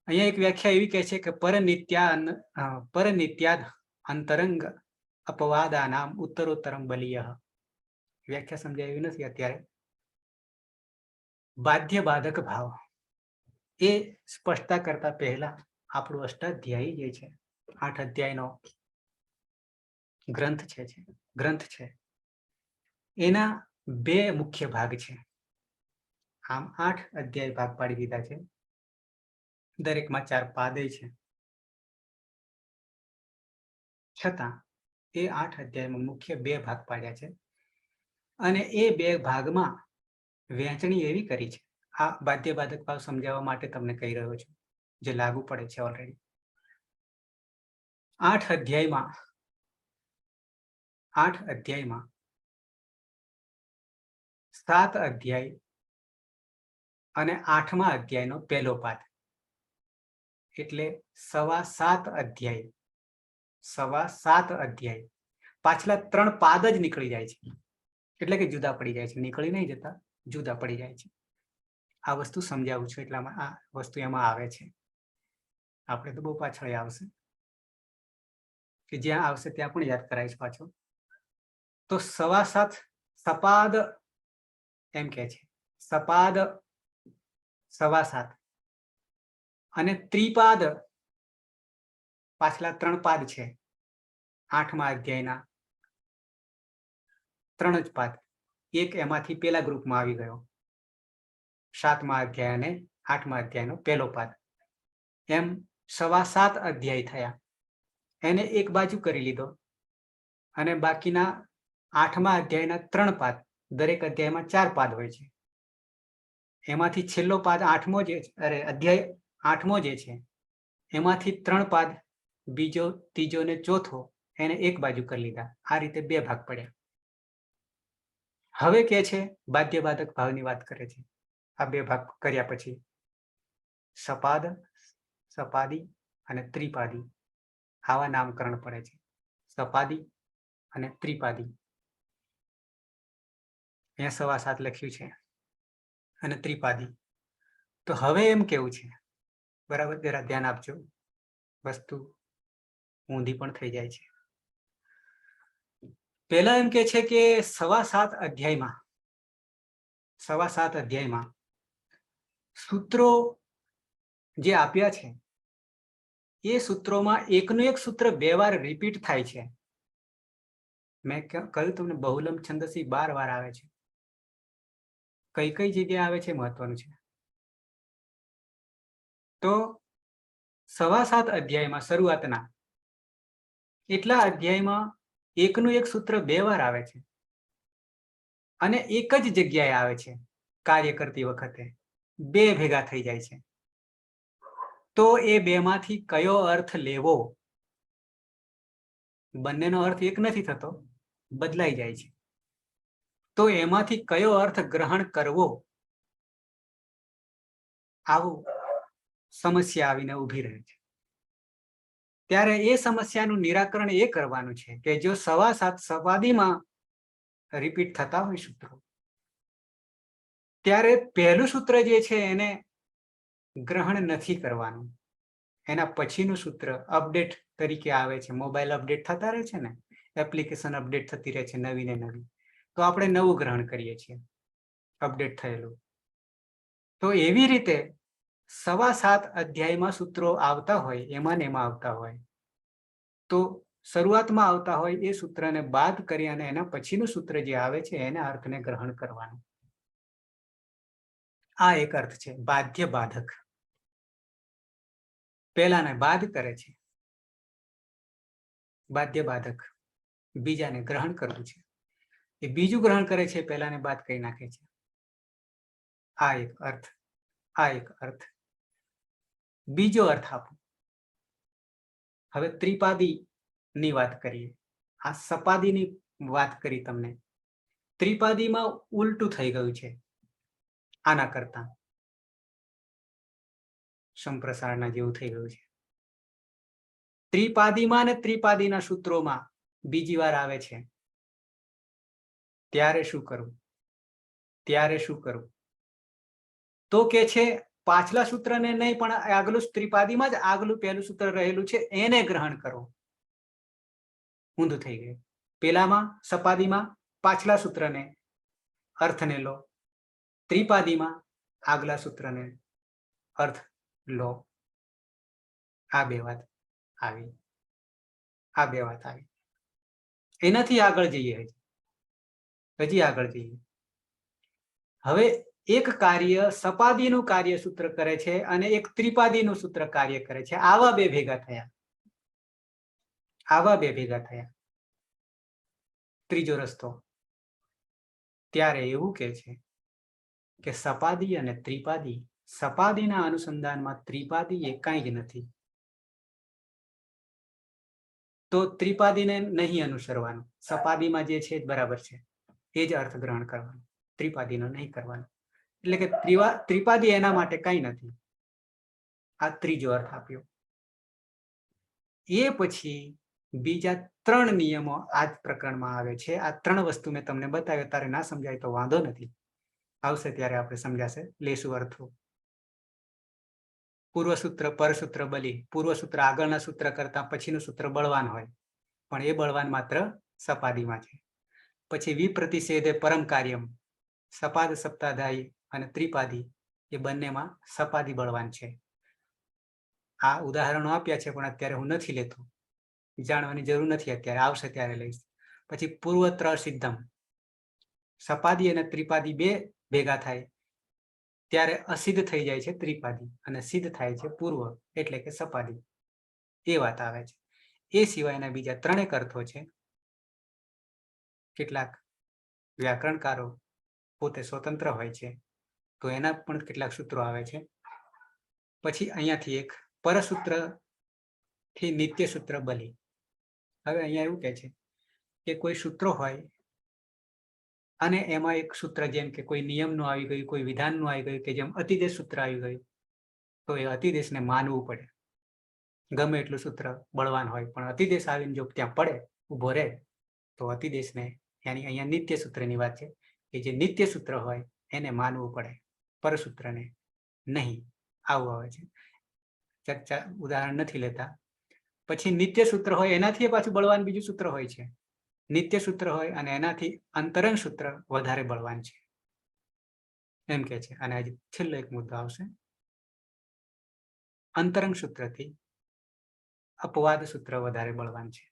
અહીંયા એક વ્યાખ્યા એવી કહે છે કે પરનિત્યાદ અંતરંગ અપવાદાનામ ઉત્તરોત્તરમ બલીય. વ્યાખ્યા સમજાય એવી નથી અત્યારે. બાધ્ય બાધક ભાવ એ સ્પષ્ટતા કરતા પહેલા આપણું અષ્ટાધ્યાયી જે છે, 8 અધ્યાયનો ગ્રંથ છે, એના 2 મુખ્ય ભાગ છે. આમ 8 અધ્યાય ભાગ પાડી દીધા છે. દરેકમાં 4 પાદય છે. છતાં એ 8 અધ્યાયમાં મુખ્ય 2 ભાગ પાડ્યા છે. અને એ 2 ભાગમાં વહેંચણી એવી કરી છે. આ બાધ્ય બાધક ભાવ સમજાવવા માટે તમને કહી રહ્યો છું, જે લાગુ પડે છે ઓલરેડી. 8 અધ્યાયમાં 7 અધ્યાય અને 8મા અધ્યાયનો પહેલો પાદ, એટલે 7.25 અધ્યાય. 7.25 અધ્યાય પાછલા 3 પાદ જ નીકળી જાય છે. એટલે કે જુદા પડી જાય છે. નીકળી નહીં જતા, જુદા પડી જાય છે. આ વસ્તુ સમજાવું છું એટલામાં આ વસ્તુ એમાં આવે છે. આપણે તો બહુ પાછળ આવશે, કે જ્યાં આવશે ત્યાં પણ યાદ કરાવીશ પાછો. તો 7.25 સપાદ એમ કે છે. સપાદ 7.25 અને ત્રિપાદ પાછલા 3 પાદ છે. 8મા અધ્યાયના 3 જ પાદ. એક એમાંથી પેલા ગ્રુપમાં આવી ગયો. 7મા અધ્યાય અને 8મા અધ્યાયનો પહેલો પાદ. એમ 7.25 અધ્યાય થયા. એને એક બાજુ કરી લીધો અને બાકીના 8મા અધ્યાયના 3 પાદ. દરેક અધ્યાયમાં 4 પાદ હોય છે. એમાંથી છેલ્લો પાદ 8મો અધ્યાય 8મો જે છે, એમાંથી 3 પાદ, બીજો, ત્રીજો ને ચોથો, એને એક બાજુ કરી લીધા. આ રીતે 2 ભાગ પડ્યા. હવે કે છે બાધ્ય બાધક ભાવની વાત કરે છે. આ 2 ભાગ કર્યા પછી સપાદ, સપાદી અને ત્રિપાદી આવા નામકરણ પડે છે. સપાદી અને ત્રિપાદી. અહીંયા 7.25 લખ્યું છે અને ત્રિપાદી. તો હવે એમ કેવું છે, બરાબર, જરા ધ્યાન આપજો, વસ્તુ ઊંધી પણ થઈ જાય છે. પહેલા એમ કે છે કે 7.25 અધ્યાયમાં સૂત્રો જે આપ્યા છે એ સૂત્રોમાં એકનું એક સૂત્ર 2 વાર રિપીટ થાય છે. મેં કહ્યું તમને બહુલમ છંદસી 12 વાર આવે છે. કઈ કઈ જગ્યાએ આવે છે મહત્વનું છે. તો 7.25 અધ્યાયમાં શરૂઆતના એટલા અધ્યાયમાં એકનું એક સૂત્ર 2 વાર આવે છે અને એક જ જગ્યાએ આવે છે. કાર્ય કરતી વખતે 2 ભેગા થઈ જાય છે. તો એ 2 માંથી કયો અર્થ લેવો, બંનેનો અર્થ એક નથી થતો, બદલાઈ જાય છે. તો એમાંથી કયો અર્થ ગ્રહણ કરવો આવું સમસ્યા આવીને ઊભી રહે છે. ત્યારે એ સમસ્યાનું નિરાકરણ એ કરવાનું છે કે જો 7.25 સપાદીમાં રિપીટ થતા હોય સૂત્રો, ત્યારે પહેલું સૂત્ર જે છે એને ગ્રહણ નથી કરવાનું. એના પછીનું સૂત્ર અપડેટ તરીકે આવે છે. મોબાઈલ અપડેટ થતા રહે છે ને, એપ્લિકેશન અપડેટ થતી રહે છે નવી ને નવી, તો આપણે નવું ગ્રહણ કરીએ છીએ અપડેટ થયેલું. તો એવી રીતે 7.25 અધ્યાયમાં સૂત્રો આવતા હોય, એમાં ને એમાં આવતા હોય, તો શરૂઆતમાં આવતા હોય એ સૂત્રને બાદ કરી અને એના પછીનું સૂત્ર જે આવે છે એના અર્થને ગ્રહણ કરવાનું. આ એક અર્થ છે બાધ્ય બાધક. પહેલાને બાદ કરે છે, બાધ્ય બાધક. બીજાને ગ્રહણ કરવું છે, એ બીજું ગ્રહણ કરે છે, પહેલાને બાદ કરી નાખે છે. આ એક અર્થ. આ એક અર્થ. બીજો અર્થ આપો. હવે ત્રિપાદી ની વાત કરીએ. આ સપાદીની વાત કરી તમને. ત્રિપાદીમાં ઉલટું થઈ ગયું છે આના કરતા, સંપ્રસારણના જેવું થઈ ગયું છે. ત્રિપાદીમાં અને ત્રિપાદીના સૂત્રોમાં બીજી વાર આવે છે. ત્યારે શું કરવું? ત્યારે શું કરવું? તો કે છે પાછલા સૂત્રને નહીં, પણ આગલું ત્રિપાદીમાં જ આગલું પહેલું સૂત્ર રહેલું છે એને ગ્રહણ કરો. ઊંધું થઈ ગયું. પેલામાં સપાદીમાં પાછલા સૂત્રને અર્થને લો, ત્રિપાદીમાં આગલા સૂત્રને અર્થ લો. આ બે વાત આવી. આ બે વાત આવી. એનાથી આગળ જઈએ. હજી આગળ જઈએ. હવે એક કાર્ય સપાદીનું કાર્ય સૂત્ર કરે છે અને એક ત્રિપાદીનું સૂત્ર કાર્ય કરે છે. આવા બે ભેગા થયા. આવા બે ભેગા થયા. ત્રીજો રસ્તો. ત્યારે એવું કે છે કે સપાદી અને ત્રિપાદી, સપાદીના અનુસંધાનમાં ત્રિપાદી એ કાંઈ જ નથી, તો ત્રિપાદીને નહીં અનુસરવાનું. સપાદીમાં જે છે બરાબર છે એ જ અર્થ ગ્રહણ કરવાનું, ત્રિપાદીનો નહીં કરવાનો. એટલે કે ત્રિપાદી એના માટે કંઈ નથી. આ ત્રીજો અર્થ આપ્યો. એ પછી બીજા 3 નિયમો આ જ પ્રકરણમાં આવે છે. આ 3 વસ્તુ મેં તમને બતાવ્યો. તારે ના સમજાય તો વાંધો નથી, આવશે ત્યારે આપણે સમજાશે. લેશું અર્થો. પૂર્વસૂત્ર, પરસૂત્ર, બલી. પૂર્વસૂત્ર આગળના સૂત્ર કરતા પછીનું સૂત્ર બળવાન હોય, પણ એ બળવાન માત્ર સપાદીમાં છે. પછી વિપ્રતિષેધે પરમ કાર્યમ, સપાદ, સપ્તાધાયી અને ત્રિપાદી એ બંનેમાં સપાદી બળવાન છે. આ ઉદાહરણો આપ્યા છે પણ અત્યારે હું નથી લેતો, જાણવાની જરૂર નથી અત્યારે, આવશે ત્યારે લઈશ. પછી પૂર્વત્ર સિદ્ધમ, સપાદી અને ત્રિપાદી બે ભેગા થાય ત્યારે અસિદ્ધ થઈ જાય છે ત્રિપાદી અને સિદ્ધ થાય છે પૂર્વ, એટલે કે સપાદી. એ વાત આવે છે. એ સિવાયના બીજા 3 અર્થો છે. કેટલાક વ્યાકરણકારો પોતે સ્વતંત્ર હોય છે તો એના પણ કેટલાક સૂત્રો આવે છે. પછી અહીંયાથી એક પરસૂત્ર થી નિત્ય સૂત્ર બલી. હવે અહીંયા એવું કહે છે કે કોઈ સૂત્રો હોય અને એમાં એક સૂત્ર જેમ કે કોઈ નિયમનું આવી ગયું, કોઈ વિધાનનું આવી ગયું, કે જેમ અતિદેશ સૂત્ર આવી ગયું, તો એ અતિદેશને માનવું પડે. ગમે એટલું સૂત્ર બળવાન હોય પણ અતિદેશ આવીને જો ત્યાં પડે, ઉભો રહે, તો અતિદેશને, યાની અહીંયા નિત્ય સૂત્રની વાત છે, કે જે નિત્ય સૂત્ર હોય એને માનવું પડે, પરસૂત્રને નહીં. આવું આવે છે. ચર્ચા ઉદાહરણ નથી લેતા. પછી નિત્ય સૂત્ર હોય એનાથી પાછું બળવાન બીજું સૂત્ર હોય છે. નિત્ય સૂત્ર હોય અને એનાથી અંતરંગ સૂત્ર વધારે બળવાન છે, એમ કે છે. અને આજે છેલ્લો એક મુદ્દો આવશે. અંતરંગ સૂત્રથી અપવાદ સૂત્ર વધારે બળવાન છે.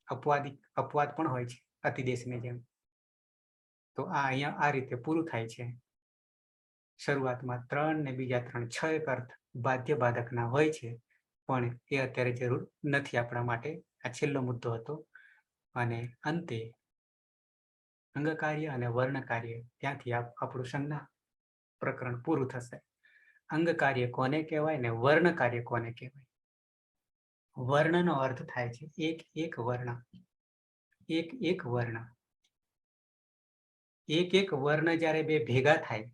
અપવાદ પણ હોય છે અતિદેશની જેમ. તો આ અહીંયા આ રીતે પૂરું થાય છે. શરૂઆતમાં 3 ને બીજા 3, 6 અર્થ બાધ્ય બાધકના હોય છે, પણ એ અત્યારે જરૂર નથી આપણા માટે. આ છેલ્લો મુદ્દો હતો. અને અંતે અંગ કાર્ય અને વર્ણ કાર્ય, ત્યાંથી આપણું સંજ્ઞા પ્રકરણ પૂરું થશે. અંગ કાર્ય કોને કહેવાય ને વર્ણ કાર્ય કોને કહેવાય? વર્ણનો અર્થ થાય છે એક વર્ણ. એક વર્ણ. એક વર્ણ જ્યારે બે ભેગા થાય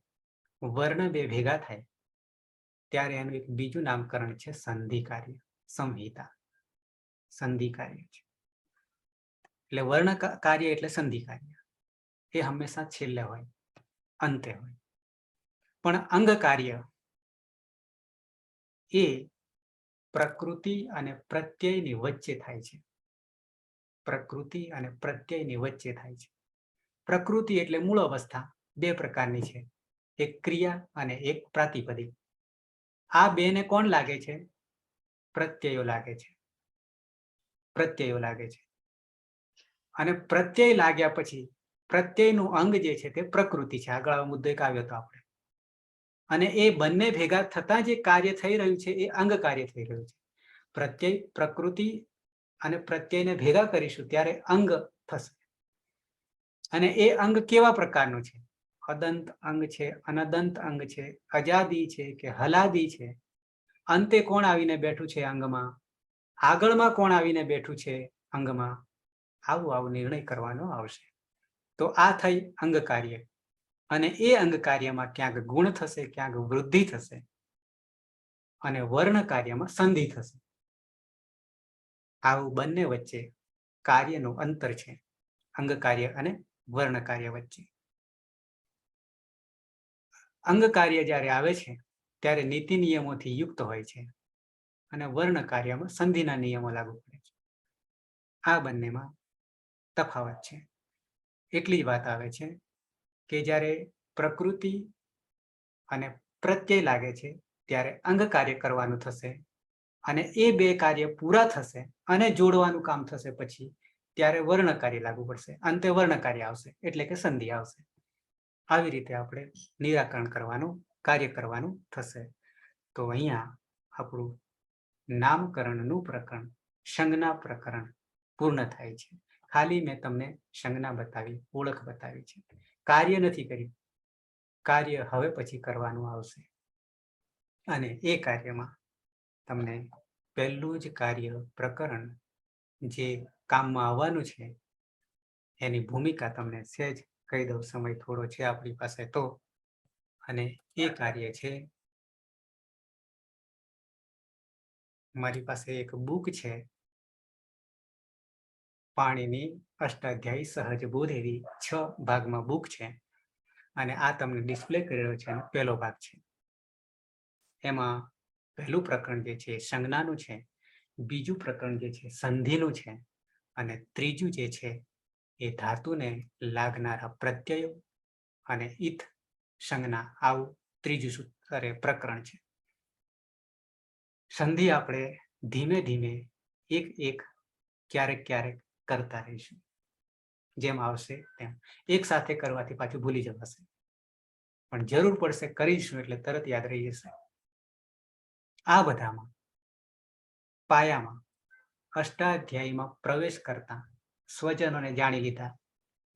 વર્ણ બે ભેગા થાય ત્યારે એનું એક બીજું નામકરણ છે સંધિ કાર્ય, સંહિતા. સંધિ કાર્ય છે એટલે વર્ણ કાર્ય એટલે સંધિ કાર્ય એ હંમેશા છેલ્લે હોય, અંતે હોય. પણ અંગ કાર્ય એ પ્રકૃતિ અને પ્રત્યયની વચ્ચે થાય છે. પ્રકૃતિ અને પ્રત્યયની વચ્ચે થાય છે. પ્રકૃતિ એટલે મૂળ અવસ્થા બે પ્રકારની છે, એક ક્રિયા અને એક પ્રાતિપદિક. આ બેને કોણ લાગે છે? પ્રત્યયો લાગે છે. પ્રત્યયો લાગે છે. અને પ્રત્યય લાગ્યા પછી પ્રત્યયનું અંગ જે છે તે પ્રકૃતિ છે. આગળ મુદ્દો એક આવ્યો હતો આપણે. અને એ બંને ભેગા થતા જે કાર્ય થઈ રહ્યું છે એ અંગ કાર્ય થઈ રહ્યું છે. પ્રત્યય, પ્રકૃતિ અને પ્રત્યયને ભેગા કરીશું ત્યારે અંગ થશે. અને એ અંગ કેવા પ્રકારનું છે? અદંત અંગ છે, અનદંત અંગ છે, અજાદી છે કે હલાદી છે? અંતે કોણ આવીને બેઠું છે અંગમાં? આગળમાં કોણ આવીને બેઠું છે અંગમાં? આવું નિર્ણય કરવાનો આવશે. તો આ થઈ અંગ કાર્ય. અને એ અંગ કાર્યમાં ક્યાંક ગુણ થશે, ક્યાંક વૃદ્ધિ થશે, અને વર્ણ કાર્યમાં સંધિ થશે. આવું બંને વચ્ચે કાર્યનું અંતર છે, અંગ કાર્ય અને વર્ણ કાર્ય વચ્ચે. અંગ કાર્ય જ્યારે આવે છે ત્યારે નીતિ નિયમોથી યુક્ત હોય છે અને વર્ણ કાર્યમાં સંધિના નિયમો લાગુ પડે છે. આ બંનેમાં તફાવત છે. એટલી જ વાત આવે છે કે જ્યારે પ્રકૃતિ અને પ્રત્યય લાગે છે ત્યારે અંગ કાર્ય કરવાનું થશે, અને એ બે કાર્ય પૂરા થશે અને જોડવાનું કામ થશે પછી ત્યારે વર્ણ કાર્ય લાગુ પડશે. અંતે વર્ણ કાર્ય આવશે એટલે કે સંધિ આવશે. આવી રીતે આપણે નિરાકરણ કરવાનું, કાર્ય કરવાનું થશે. તો અહીંયા આપણું નામકરણનું પ્રકરણ, સંજ્ઞા પ્રકરણ પૂર્ણ થાય છે. ખાલી મેં તમને સંજ્ઞા બતાવી, ઓળખ બતાવી છે, કાર્ય નથી કર્યું. કાર્ય હવે પછી કરવાનું આવશે. અને એ કાર્યમાં તમને પહેલું જ કાર્ય પ્રકરણ જે કામમાં આવવાનું છે એની ભૂમિકા તમને સહેજ કહી દઉં. સમય થોડો છે આપણી પાસે તો. અને એ કાર્ય છે, મારી પાસે એક બુક છે, પાણીની અષ્ટાધ્યાયી સહજ બોધ, એવી 6 ભાગમાં બુક છે. અને આ તમને ડિસ્પ્લે કરેલો છે, પહેલો ભાગ છે. એમાં પહેલું પ્રકરણ જે છે સંજ્ઞાનું છે, બીજું પ્રકરણ જે છે સંધિનું છે, અને ત્રીજું જે છે એ ધાતુને લાગનારા પ્રત્યયો અને ઇત સંજ્ઞા, આવું ત્રીજું પ્રકરણ છે. સંધિ આપણે ધીમે ધીમે એક એક ક્યારેક ક્યારેક કરતા રહીશું. જેમ આવશે તેમ. એક સાથે કરવાથી પાછું ભૂલી જવાશે, પણ જરૂર પડશે કરીશું એટલે તરત યાદ રહી જશે. આ બધામાં પાયામાં અષ્ટાધ્યાયીમાં પ્રવેશ કરતા સ્વજનોને જાણી લીધા,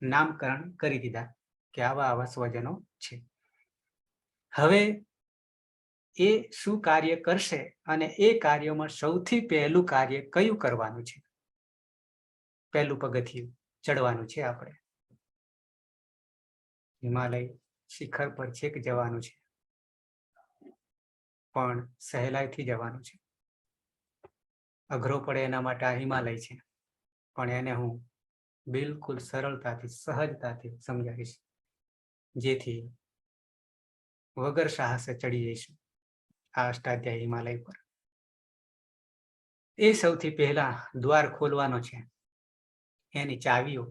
નામકરણ કરી દીધા કે આવા આવા સ્વજનો છે. હવે એ શું કાર્ય કરશે અને એ કાર્યમાં સૌથી પહેલું કાર્ય કયું કરવાનું છે? પહેલું પગથિયું ચડવાનું છે. આપણે હિમાલય શિખર પર છેક જવાનું છે, પણ સહેલાઈથી જવાનું છે. અઘરો પડે એના માટે આ હિમાલય છે, પણ એને હું બિલકુલ સરળતાથી, સહજતાથી સમજાવીશ, જેથી વગર સાહસે ચડી જઈશું આ અષ્ટાધ્યાયી હિમાલય પર. એ સૌથી પહેલા દ્વાર ખોલવાનો છે. એની ચાવીઓ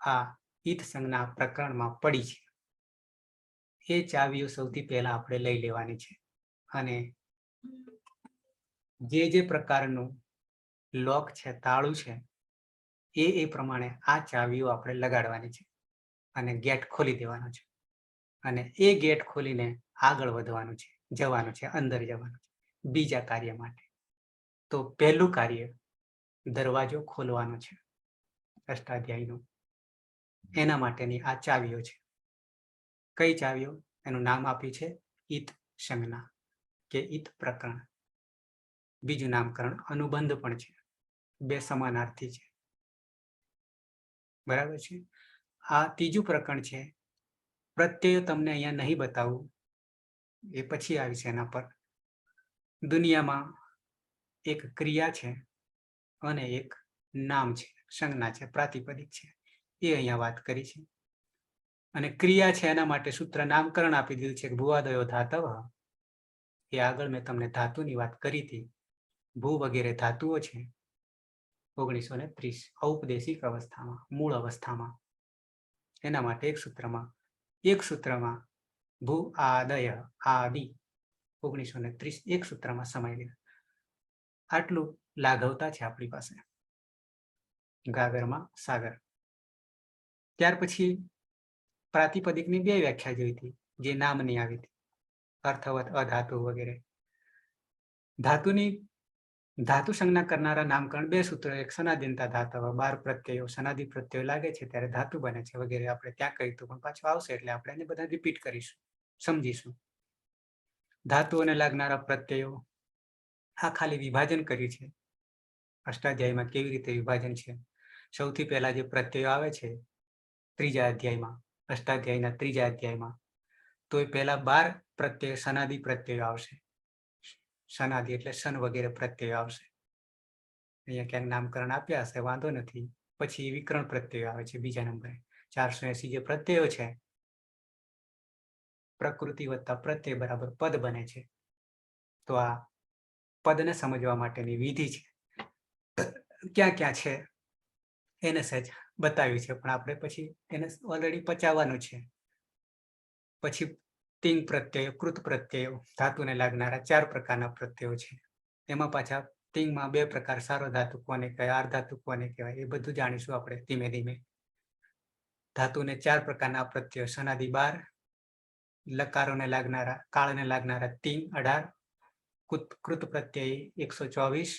આ ઈત સંજ્ઞા પ્રકરણમાં પડી છે. એ ચાવીઓ સૌથી પહેલા આપણે લઈ લેવાની છે. અને જે પ્રકારનું લોક છે, તાળું છે, એ પ્રમાણે આ ચાવીઓ આપણે લગાડવાની છે અને ગેટ ખોલી દેવાનો છે. અને એ ગેટ ખોલીને આગળ વધવાનું છે, જવાનું છે, અંદર જવાનું છે બીજા કાર્ય માટે. તો પહેલું કાર્ય દરવાજો ખોલવાનો છે અષ્ટાધ્યાયીનો. એના માટેની આ ચાવીઓ છે. કઈ ચાવીઓ? એનું નામ આપ્યું છે ઈત સંજ્ઞા કે ઈત પ્રકરણ. બીજું નામકરણ અનુબંધ પણ છે. બે સમાનાર્થી છે. બરાબર છે. આ ત્રીજું પ્રકરણ છે પ્રત્યય તમને અહીંયા નહીં બતાવું, એ પછી આવી છે એના પર. દુનિયામાં એક ક્રિયા છે અને એક નામ છે, સંજ્ઞા છે, પ્રાતિપદિક છે, એ અહીંયા વાત કરી છે. અને ક્રિયા છે એના માટે સૂત્ર નામકરણ આપી દીધું છે, ભૂવાદયો ધાતવ. એ આગળ મેં તમને ધાતુની વાત કરી હતી. ભૂ વગેરે ધાતુઓ છે 1930 ઔપદેશિક અવસ્થામાં, મૂળ અવસ્થામાં. એના માટે એક સૂત્રમાં ભૂ આદય આદિ 1930 એક સૂત્રમાં સમાઈ ગયા. આટલું લાઘવતા છે આપણી પાસે ગાગરમાં સાગર. ત્યાર પછી પ્રાતિપદિકની બે વ્યાખ્યા જોઈ હતી, જે નામની આવી હતી, અર્થવત, અધાતુ વગેરે. ધાતુ સંજ્ઞા કરનારા નામકરણ બે સૂત્રો, એક સનાદિનતા ધાતવ, 12 પ્રત્યયો, સનાદિ પ્રત્યયો લાગે છે ત્યારે ધાતુ બને છે વગેરે. આપણે ત્યાં કહ્યું હતું, પણ પાછું આવશે એટલે આપણે એને બધા રિપીટ કરીશું, સમજીશું. ધાતુઓને લાગનારા પ્રત્યયો, આ ખાલી વિભાજન કર્યું છે અષ્ટાધ્યાયમાં, કેવી રીતે વિભાજન છે. સૌથી પહેલા જે પ્રત્યયો આવે છે ત્રીજા અધ્યાયમાં, અષ્ટાધ્યાયના ત્રીજા અધ્યાયમાં, તો એ પહેલા 12 પ્રત્યય સનાદિ પ્રત્યયો આવશે. સનાદિ એટલે સન વગેરે પ્રત્યયો આવશે. અહીંયા ક્યાંક નામકરણ આપ્યા હશે, વાંધો નથી. પછી વિકરણ પ્રત્યયો આવે છે બીજા નંબરે. 480 જે પ્રત્યયો છે, પ્રકૃતિ વત્તા પ્રત્યય બરાબર પદ બને છે. તો આ પદને સમજવા માટેની વિધિ છે, ક્યાં ક્યાં છે એને સહેજ બતાવ્યું છે, પણ આપણે પછી એને ઓલરેડી પચાવવાનું છે. પછી તિંગ પ્રત્યયો, કૃત પ્રત્યયો, ધાતુને લાગનારા 4 પ્રકારના પ્રત્યયો છે. એમાં પાછા તિંગમાં 2 પ્રકાર, સારો ધાતુ કોને કહેવાય, આર્ધાતુ કોને કહેવાય, એ બધું જાણીશું આપણે ધીમે ધીમે. ધાતુને 4 પ્રકારના પ્રત્યયો, સનાદિ 12, લકારોને લાગનારા, કાળને લાગનારા તિંગ 18, કૃત પ્રત્યય 124,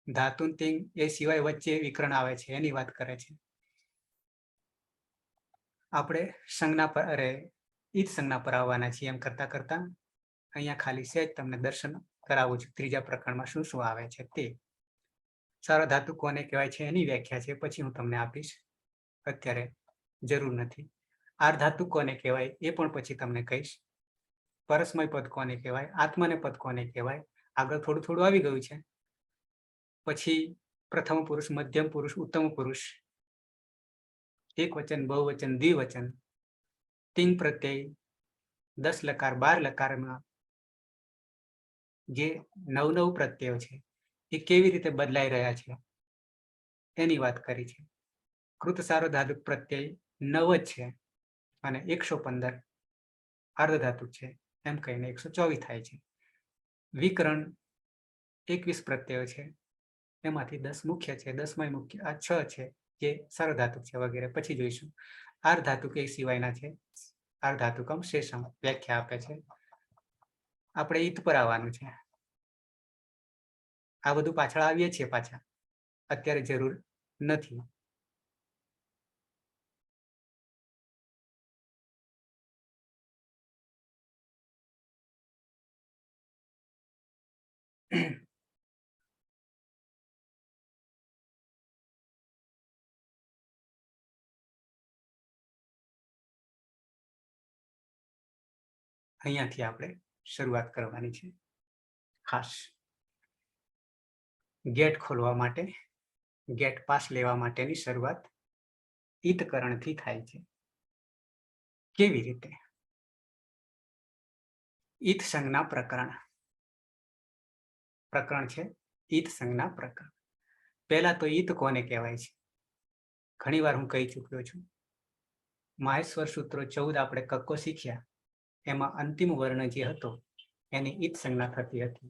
ધાતુ તિંગ એ સિવાય વચ્ચે વિકરણ આવે છે એની વાત કરે છે. આપણે સંજ્ઞા પર ઈદ સંજ્ઞા પર આવવાના છીએ. એમ કરતા કરતા અહીંયા ખાલી સહેજ તમને દર્શન કરાવું છું ત્રીજા પ્રકરણમાં શું શું આવે છે તે. સારો ધાતુ કોને કહેવાય છે એની વ્યાખ્યા છે, પછી હું તમને આપીશ, અત્યારે જરૂર નથી. આર્ધાતુ કોને કહેવાય એ પણ પછી તમને કહીશ. પરસ્મય પદ કોને કહેવાય, આત્મને પદ કોને કહેવાય, આગળ થોડું થોડું આવી ગયું છે. પછી પ્રથમ પુરુષ, મધ્યમ પુરુષ, ઉત્તમ પુરુષ, એક વચન, બહુવચન, દ્વિવચન, તિંગ પ્રત્યય, 10 લકાર 12 લકારમાં જે 9 પ્રત્યયો છે એ કેવી રીતે બદલાઈ રહ્યા છે એની વાત કરી છે. કૃત સારો ધાતુ પ્રત્યય 9 જ છે અને 115 અર્ધધાતુ છે, એમ કહીને 124 થાય છે. વિકરણ 21 પ્રત્યયો છે, એમાંથી 10 મુખ્ય છે, 10માં મુખ્ય આ 6 છે જે સાર્વધાતુક છે વગેરે પછી જોઈશું. આર્ધાતુક એ સિવાયના છે, આર્ધાતુકમ શેષમ વ્યાખ્યા આપે છે. આપણે ઈત પર આવવાનું છે. આ બધું પાછળ આવીએ છીએ, પાછા અત્યારે જરૂર નથી. અહીંયાથી આપણે શરૂઆત કરવાની છે. ખાસ ગેટ ખોલવા માટે, ગેટ પાસ લેવા માટેની શરૂઆત ઈતકરણથી થાય છે. કેવી રીતે? ઈત સંજ્ઞા પ્રકરણ છે. ઈત સંજ્ઞા પ્રકરણ. પહેલા તો ઈત કોને કહેવાય છે ઘણી વાર હું કહી ચૂક્યો છું. માહેશ્વર સૂત્રો 14 આપણે કક્કો શીખ્યા, એમાં અંતિમ વર્ણ જે હતો એની ઈત સંજ્ઞા થતી હતી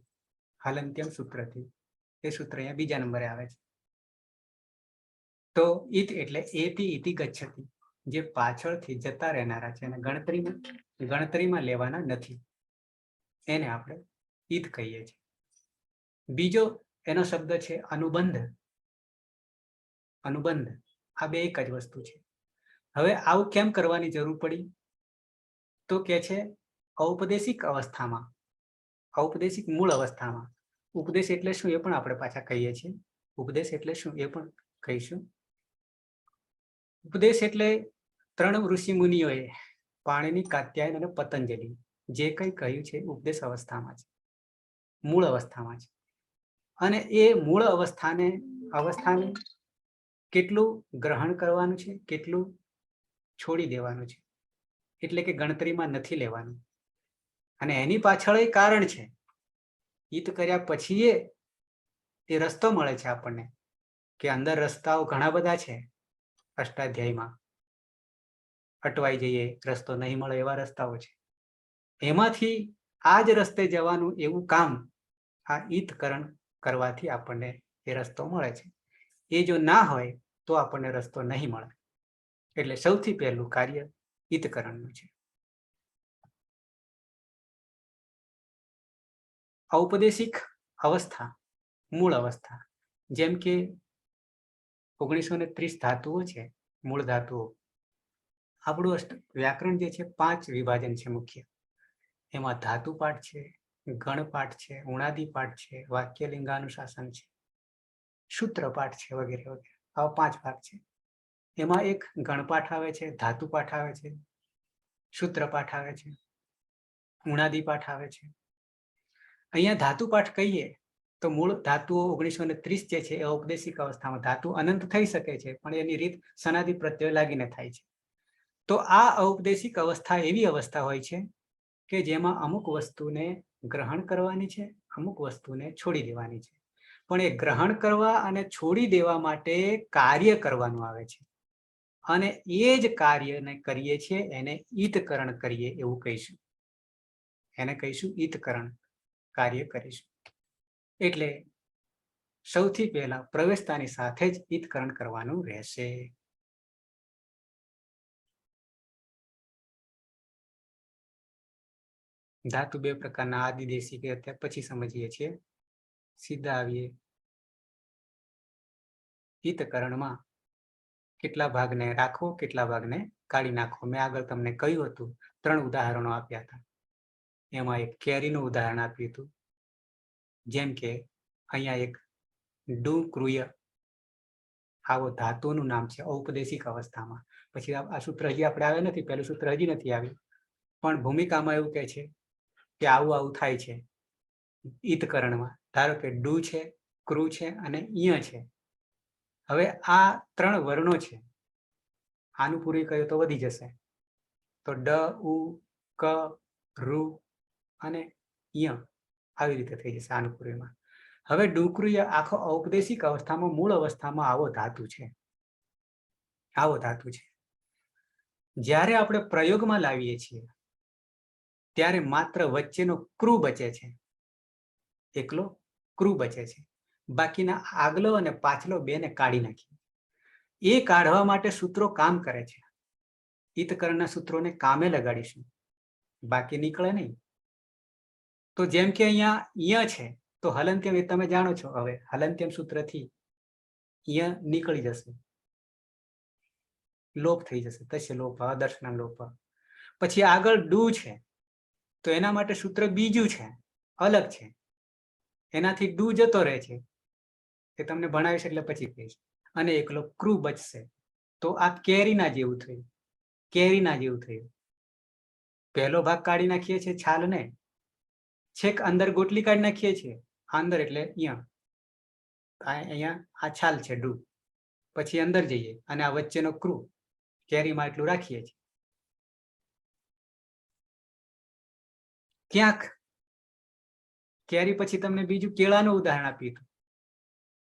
હલંત્યમ સૂત્રથી. એ સૂત્ર અહીંયા બીજા નંબરે આવે છે. તો ઈત એટલે એતી ઇતિ ગચ્છતિ, જે પાછળથી જતા રહેનારા છે અને ગણતરીમાં લેવાના નથી, એને આપણે ઈત કહીએ છીએ. બીજો એનો શબ્દ છે અનુબંધ. અનુબંધ આ બે એક જ વસ્તુ છે. હવે આવું કેમ કરવાની જરૂર પડી? તો કે છે ઔપદેશિક અવસ્થામાં, ઔપદેશિક મૂળ અવસ્થામાં. ઉપદેશ એટલે શું એ પણ આપણે પાછા કહીએ છીએ. ઉપદેશ એટલે શું એ પણ કહીશું. ઉપદેશ એટલે ત્રણ ઋષિ મુનિઓએ પાણીની, કાત્યાયન અને પતંજલિ જે કંઈ કહ્યું છે ઉપદેશ અવસ્થામાં છે, મૂળ અવસ્થામાં છે. અને એ મૂળ અવસ્થાને કેટલું ગ્રહણ કરવાનું છે, કેટલું છોડી દેવાનું છે, એટલે કે ગણતરીમાં નથી લેવાનું. અને એની પાછળ એ કારણ છે. હિત કર્યા પછી એ રસ્તો મળે છે આપણને, કે અંદર રસ્તાઓ ઘણા બધા છે. અષ્ટાધ્યાયમાં અટવાઈ જઈએ, રસ્તો નહીં મળે એવા રસ્તાઓ છે. એમાંથી આ જ રસ્તે જવાનું એવું કામ આ ઈતકરણ કરવાથી આપણને એ રસ્તો મળે છે. એ જો ના હોય તો આપણને રસ્તો નહીં મળે. એટલે સૌથી પહેલું કાર્ય ઈતકરણનું છે. ઔપદેશિક અવસ્થા, મૂળ અવસ્થા, જેમ કે 1930 ધાતુઓ છે, મૂળ ધાતુઓ. આપણું વ્યાકરણ જે છે 5 વિભાજન છે મુખ્ય. એમાં ધાતુ પાઠ છે, ગણ પાઠ છે, ઉણાદિ પાઠ છે, વાક્ય લિંગાનુશાસન છે, સૂત્ર પાઠ છે, વગેરે વગેરે. આવા 5 ભાગ છે. એમાં એક ગણ પાઠ આવે છે, ધાતુ પાઠ આવે છે, સૂત્ર પાઠ આવે છે, ઉણાદિ પાઠ આવે છે. અહીંયા ધાતુ પાઠ કહીએ તો મૂળ ધાતુઓ 1930 જે છે એ ઔપદેશિક અવસ્થામાં. ધાતુ અનંત થઈ શકે છે, પણ એની રીત સનાદિ પ્રત્યય લાગીને થાય છે. તો આ ઔપદેશિક અવસ્થા એવી અવસ્થા હોય છે કે જેમાં અમુક વસ્તુને ગ્રહણ કરવાની છે, અમુક વસ્તુને છોડી દેવાની છે. પણ એ ગ્રહણ કરવા અને છોડી દેવા માટે કાર્ય કરવાનું આવે છે. અને એ જ કાર્યને કરીએ છીએ એને ઈતકરણ કરીએ એવું કહીશું. એને કહીશું ઈતકરણ કાર્ય કરીશું. એટલે સૌથી પહેલા પ્રવેશતાની સાથે જ ઈતકરણ કરવાનું રહેશે. ધાતુ બે પ્રકારના, આદિદેશી કે અત્યારે પછી સમજીએ છીએ. સીધા આવીએ ઈતકરણમાં. કેટલા ભાગને રાખો, કેટલા ભાગને કાઢી નાખો. મેં આગળ તમને કહ્યું હતું, 3 ઉદાહરણો આપ્યા હતા. એમાં એક કેરીનું ઉદાહરણ આપ્યું હતું. જેમ કે અહીંયા એક ડુક્રુય આવો ધાતુનું નામ છે ઔપદેશિક અવસ્થામાં. પછી આ સૂત્ર હજી આપણે આવ્યા નથી, પહેલું સૂત્ર હજી નથી આવ્યું, પણ ભૂમિકામાં એવું કહે છે કે આવું થાય છે ઈતકરણમાં. ધારો કે ડુ છે, ક્રુ છે અને ઈય છે. હવે આ 3 વર્ણો છે. આનું પૂરી કહ્યું તો વધી જશે, તો ડ, ઉ, ક, ઋ અને ય આવી રીતે થઈ જશે આનુપૂર્વીમાં. હવે ડુક્રુય આખો ઔપદેશિક અવસ્થામાં, મૂળ અવસ્થામાં આવો ધાતુ છે. આવો ધાતુ છે. જ્યારે આપણે પ્રયોગમાં લાવીએ છીએ ત્યારે માત્ર વચ્ચેનો ક્રુ બચે છે, એકલો ક્રુ બચે છે. બાકીના આગલો અને પાછલો બેને કાઢી નાખીએ. એ કાઢવા માટે સૂત્રો કામ કરે છે. ઈતકરણના સૂત્રોને કામે લગાડીશું, બાકી નીકળે નહીં. તો જેમ કે અહીંયા ય છે, તો હલંત્યમ એ તમે જાણો છો. હવે હલંત્યમ સૂત્રથી ય નીકળી જશે, લોપ થઈ જશે. તસ્ય લોપ, દર્શન લોપ. પછી આગળ ડુ છે, તો એના માટે સૂત્ર બીજું છે, અલગ છે. એનાથી ડુ જતો રહે છે. એ તમને ભણાવીશ એટલે પછી કહીશ. અને એકલો ક્રુ બચશે. તો આ કેરીના જેવું થયું, કેરીના જેવું થયું. પહેલો ભાગ કાઢી નાખીએ છીએ છાલને, છેક અંદર ગોટલી કાઢી નાખીએ છીએ. અંદર એટલે અહીંયા આ છાલ છે ડુ. પછી અંદર જઈએ અને આ વચ્ચેનો ક્રુ કેરીમાં એટલું રાખીએ છીએ. ક્યાંક કેરી પછી તમને બીજું કેળાનું ઉદાહરણ આપ્યું હતું,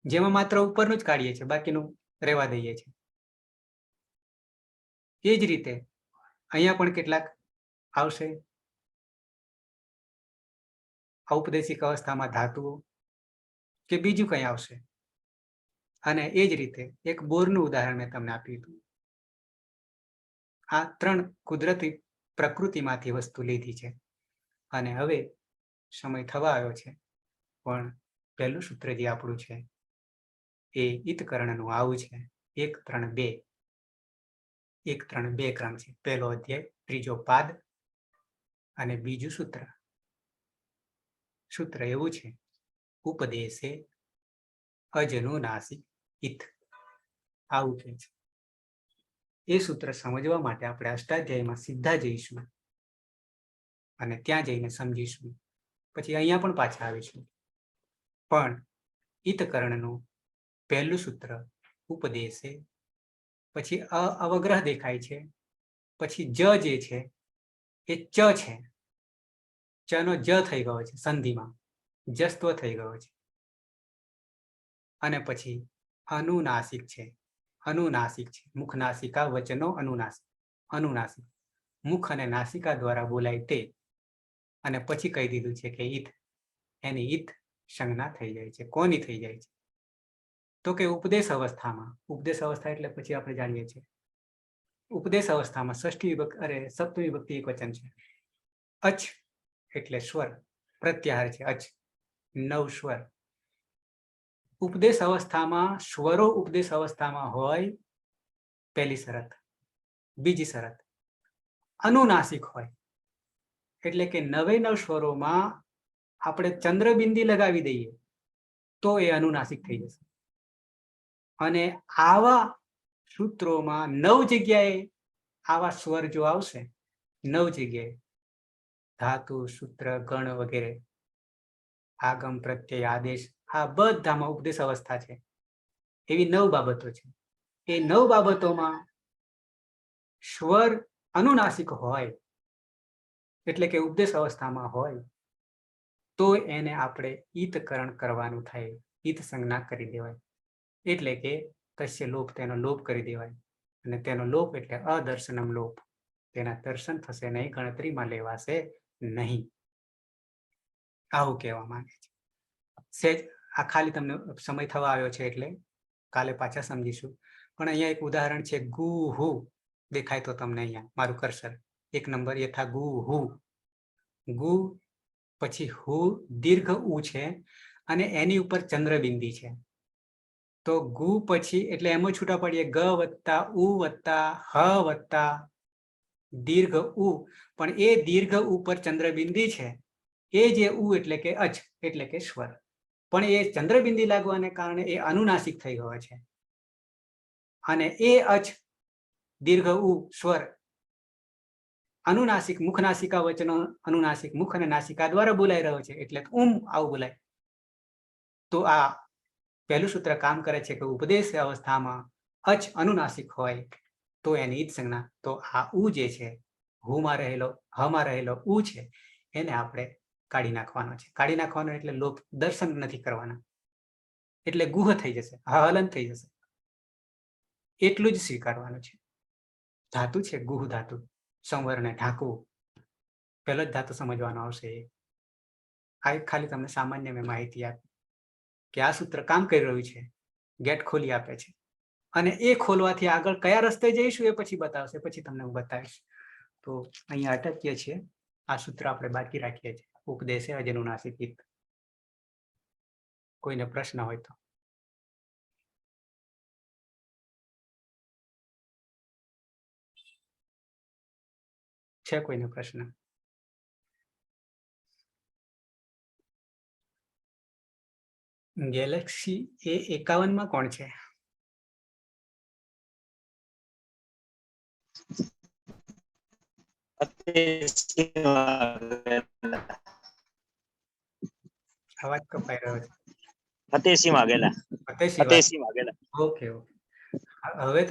જેમાં માત્ર ઉપરનું જ કાઢીએ છીએ, બાકીનું રહેવા દઈએ છીએ. એ જ રીતે અહીંયા પણ કેટલાક આવશે ઔપદેશિક અવસ્થામાં ધાતુઓ કે બીજું કંઈ આવશે. અને એ જ રીતે એક બોરનું ઉદાહરણ મેં તમને આપ્યું હતું. આ 3 કુદરતી પ્રકૃતિમાંથી વસ્તુ લીધી છે. અને હવે સમય થવા આવ્યો છે, પણ પહેલું સૂત્ર જે આપણું છે એ ઈતકરણનું આવું છે. 1, 3, 2. 1, 3, 2 ક્રમ છે. પહેલો અધ્યાય, ત્રીજો પાદ અને બીજું સૂત્ર. સૂત્ર એવું છે, ઉપદેશે અજનું નાસિક ઈત. આવું કે છે. એ સૂત્ર સમજવા માટે આપણે અષ્ટાધ્યાયમાં સીધા જઈશું અને ત્યાં જઈને સમજીશું. પછી અહીંયા પણ પાછા આવીશું. પણ ઈતકર્ણનું પહેલું સૂત્ર ઉપદેશે, પછી અવગ્રહ દેખાય છે, પછી જ જે છે એ ચ છે, ચનો જ થઈ ગયો છે, સંધિમાં જસ્ત્વ થઈ ગયો છે. અને પછી અનુનાસિક છે, અનુનાસિક છે, મુખ નાસિકા વચનો અનુનાસિક, અનુનાસિક મુખ અને નાસિકા દ્વારા બોલાય તે. અને પછી કહી દીધું છે કે ઈત, એની ઈત સંજ્ઞા થઈ જાય છે. કોની થઈ જાય છે? તો કે ઉપદેશ અવસ્થામાં. ઉપદેશ અવસ્થા એટલે પછી આપણે જાણીએ છીએ ઉપદેશ અવસ્થામાં ષષ્ઠી વિભક્તિ સપ્તમી વિભક્તિ એક વચન છે. અચ એટલે સ્વર, પ્રત્યાહાર છે અચ, 9 સ્વર. ઉપદેશ અવસ્થામાં સ્વરો ઉપદેશ અવસ્થામાં હોય, પહેલી શરત. બીજી શરત અનુનાસિક હોય, એટલે કે 9 સ્વરોમાં આપણે ચંદ્રબિંદી લગાવી દઈએ તો એ અનુનાસિક થઈ જશે. અને આવા સૂત્રોમાં 9 જગ્યાએ આવા સ્વર જો આવશે, 9 જગ્યાએ ધાતુ, સૂત્ર, ગણ વગેરે, આગમ, પ્રત્યય, આદેશ, આ બધામાં ઉપદેશ અવસ્થા છે. એવી 9 બાબતો છે. એ 9 બાબતોમાં સ્વર અનુનાસિક હોય, એટલે કે ઉપદેશ અવસ્થામાં હોય, તો એને આપણે ઈતકરણ કરવાનું થાય, ઈત સંજ્ઞા કરી દેવાય. એટલે કે તસ્ય લોપ, તેનો લોપ કરી દેવાય. અને તેનો લોપ એટલે અદર્શનમ લોપ, તેના દર્શન થશે નહીં, ગણતરીમાં લેવાશે નહીં. આવું કહેવા માંગે છે. સેજ આ ખાલી તમને સમય થવા આવ્યો છે એટલે કાલે પાછા સમજીશું. પણ અહીંયા એક ઉદાહરણ છે, ગુ હુ. દેખાય તો તમને અહીંયા મારું કર્સર 1 નંબર યથા ગુ હુ. ગુ પછી હુ દીર્ઘ ઉ છે અને એની ઉપર ચંદ્રબિંદી છે. તો ગુ પછી એટલે એમ જ છૂટા પડીએ ગ વત્તા ઉ વત્તા હ વત્તા દીર્ઘ ઉ. પણ એ દીર્ઘ ઉ પર ચંદ્રબિંદી છે, એ જે ઉ એટલે કે અચ એટલે કે સ્વર. પણ એ ચંદ્રબિંદી લાગવાને કારણે એ અનુનાસિક થઈ ગયો છે. અને એ અચ દીર્ઘ ઉ સ્વર અનુનાસિક, મુખ નાસિકા વચનો અનુનાસિક, મુખ અને નાસિકા દ્વારા બોલાઈ રહ્યો છે, એટલે આવું બોલાય. તો આ પહેલું સૂત્ર કામ કરે છે કે ઉપદેશ અવસ્થામાં અચ અનુનાસિક હોય તો એની ઈત સંજ્ઞા. તો આ ઉ જે છે, હુમાં રહેલો, હમાં રહેલો ઉ છે, એને આપણે કાઢી નાખવાનો છે. કાઢી નાખવાનો એટલે લોપ, દર્શન નથી કરવાના, એટલે ગુહ થઈ જશે, હલન થઈ જશે. એટલું જ સ્વીકારવાનું છે. ધાતુ છે ગુહ ધાતુ, સંવરને ઢાંકવું, પહેલો જ ધાતુ સમજવાનો આવશે. આ એક ખાલી તમને સામાન્ય મેં માહિતી આપી કે આ સૂત્ર કામ કરી રહ્યું છે, ગેટ ખોલી આપે છે. અને એ ખોલવાથી આગળ કયા રસ્તે જઈશું એ પછી બતાવશે, પછી તમને હું બતાવીશ. તો અહીંયા અટકીએ છીએ. આ સૂત્ર આપણે બાકી રાખીએ છીએ, ઉપદેશે અજનુનાસિક ઈત. કોઈને પ્રશ્ન હોય તો. છે કોઈને પ્રશ્ન? ગેલેક્સી A51 માં કોણ છે? અવાજ કપાઈ રહ્યો છે. ફતેહસિંહ વાઘેલા. Okay okay. હવે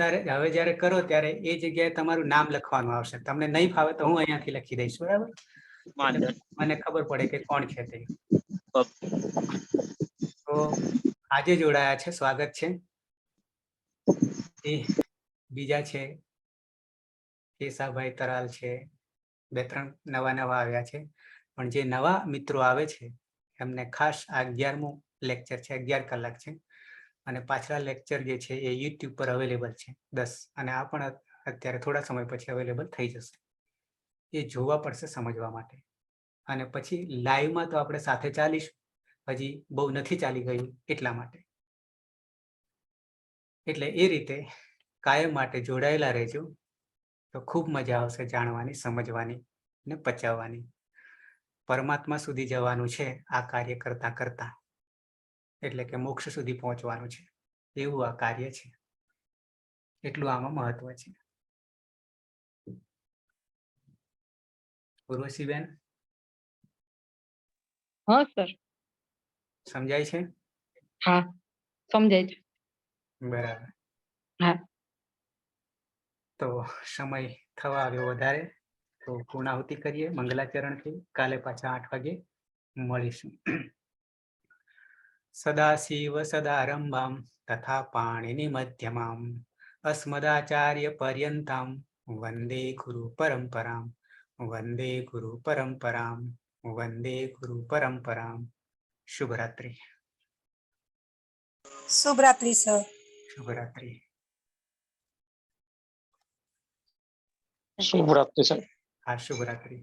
જ્યારે કરો ત્યારે એ જગ્યાએ તમારું નામ લખવાનું આવશે. તમને નહીં ફાવે તો હું અહીંયાથી લખી દઈશ, બરાબર? મને ખબર પડે કે કોણ છે તે. તો આજે જોડાયા છે, સ્વાગત છે. એ બીજા છે કેશાભાઈ તરાલ છે, 2-3 નવા આવ્યા છે. પણ જે નવા મિત્રો આવે છે એમને ખાસ આ 11મું લેક્ચર છે, 11 કલાક છે. અને પાછલા લેક્ચર જે છે એ યુટ્યુબ પર અવેલેબલ છે 10, અને આ પણ અત્યારે થોડા સમય પછી અવેલેબલ થઈ જશે. એ જોવા પડશે સમજવા માટે. અને પછી લાઈવમાં તો આપણે સાથે ચાલીશું, હજી બહુ નથી ચાલી ગયું એટલા માટે. એટલે એ રીતે કાયમ માટે જોડાયેલા રહેજો, તો ખૂબ મજા આવશે જાણવાની, સમજવાની ને પચાવવાની. પરમાત્મા સુધી જવાનું છે આ કાર્ય કરતા કરતા, એટલે કે મોક્ષ સુધી પહોંચવાનું છે, એવું આ કાર્ય છે. એટલું આમાં મહત્વ છે. ઉર્વશીબેન હા સર. સમજાય છે? હા સમજાય છે. બરાબર. હા. તો સમય થવા આવ્યો વધારે, તો પૂર્ણાહુતિ કરીએ મંગલાચરણથી. કાલે પાછા 8 વાગે મળીશું. સદાશિવ સદારંભામ તથા પાણીની મધ્યમામ અસ્મદાચાર્ય પર્યંતામ વંદે ગુરુ પરંપરામ વંદે ગુરુ પરંપરામ વંદે ગુરુ પરંપરામ. શુભરાત્રિ. શુભરાત્રી સર. શુભરાત્રિ. શુભરાત્રિ સર. હા, શુભરાત્રિ.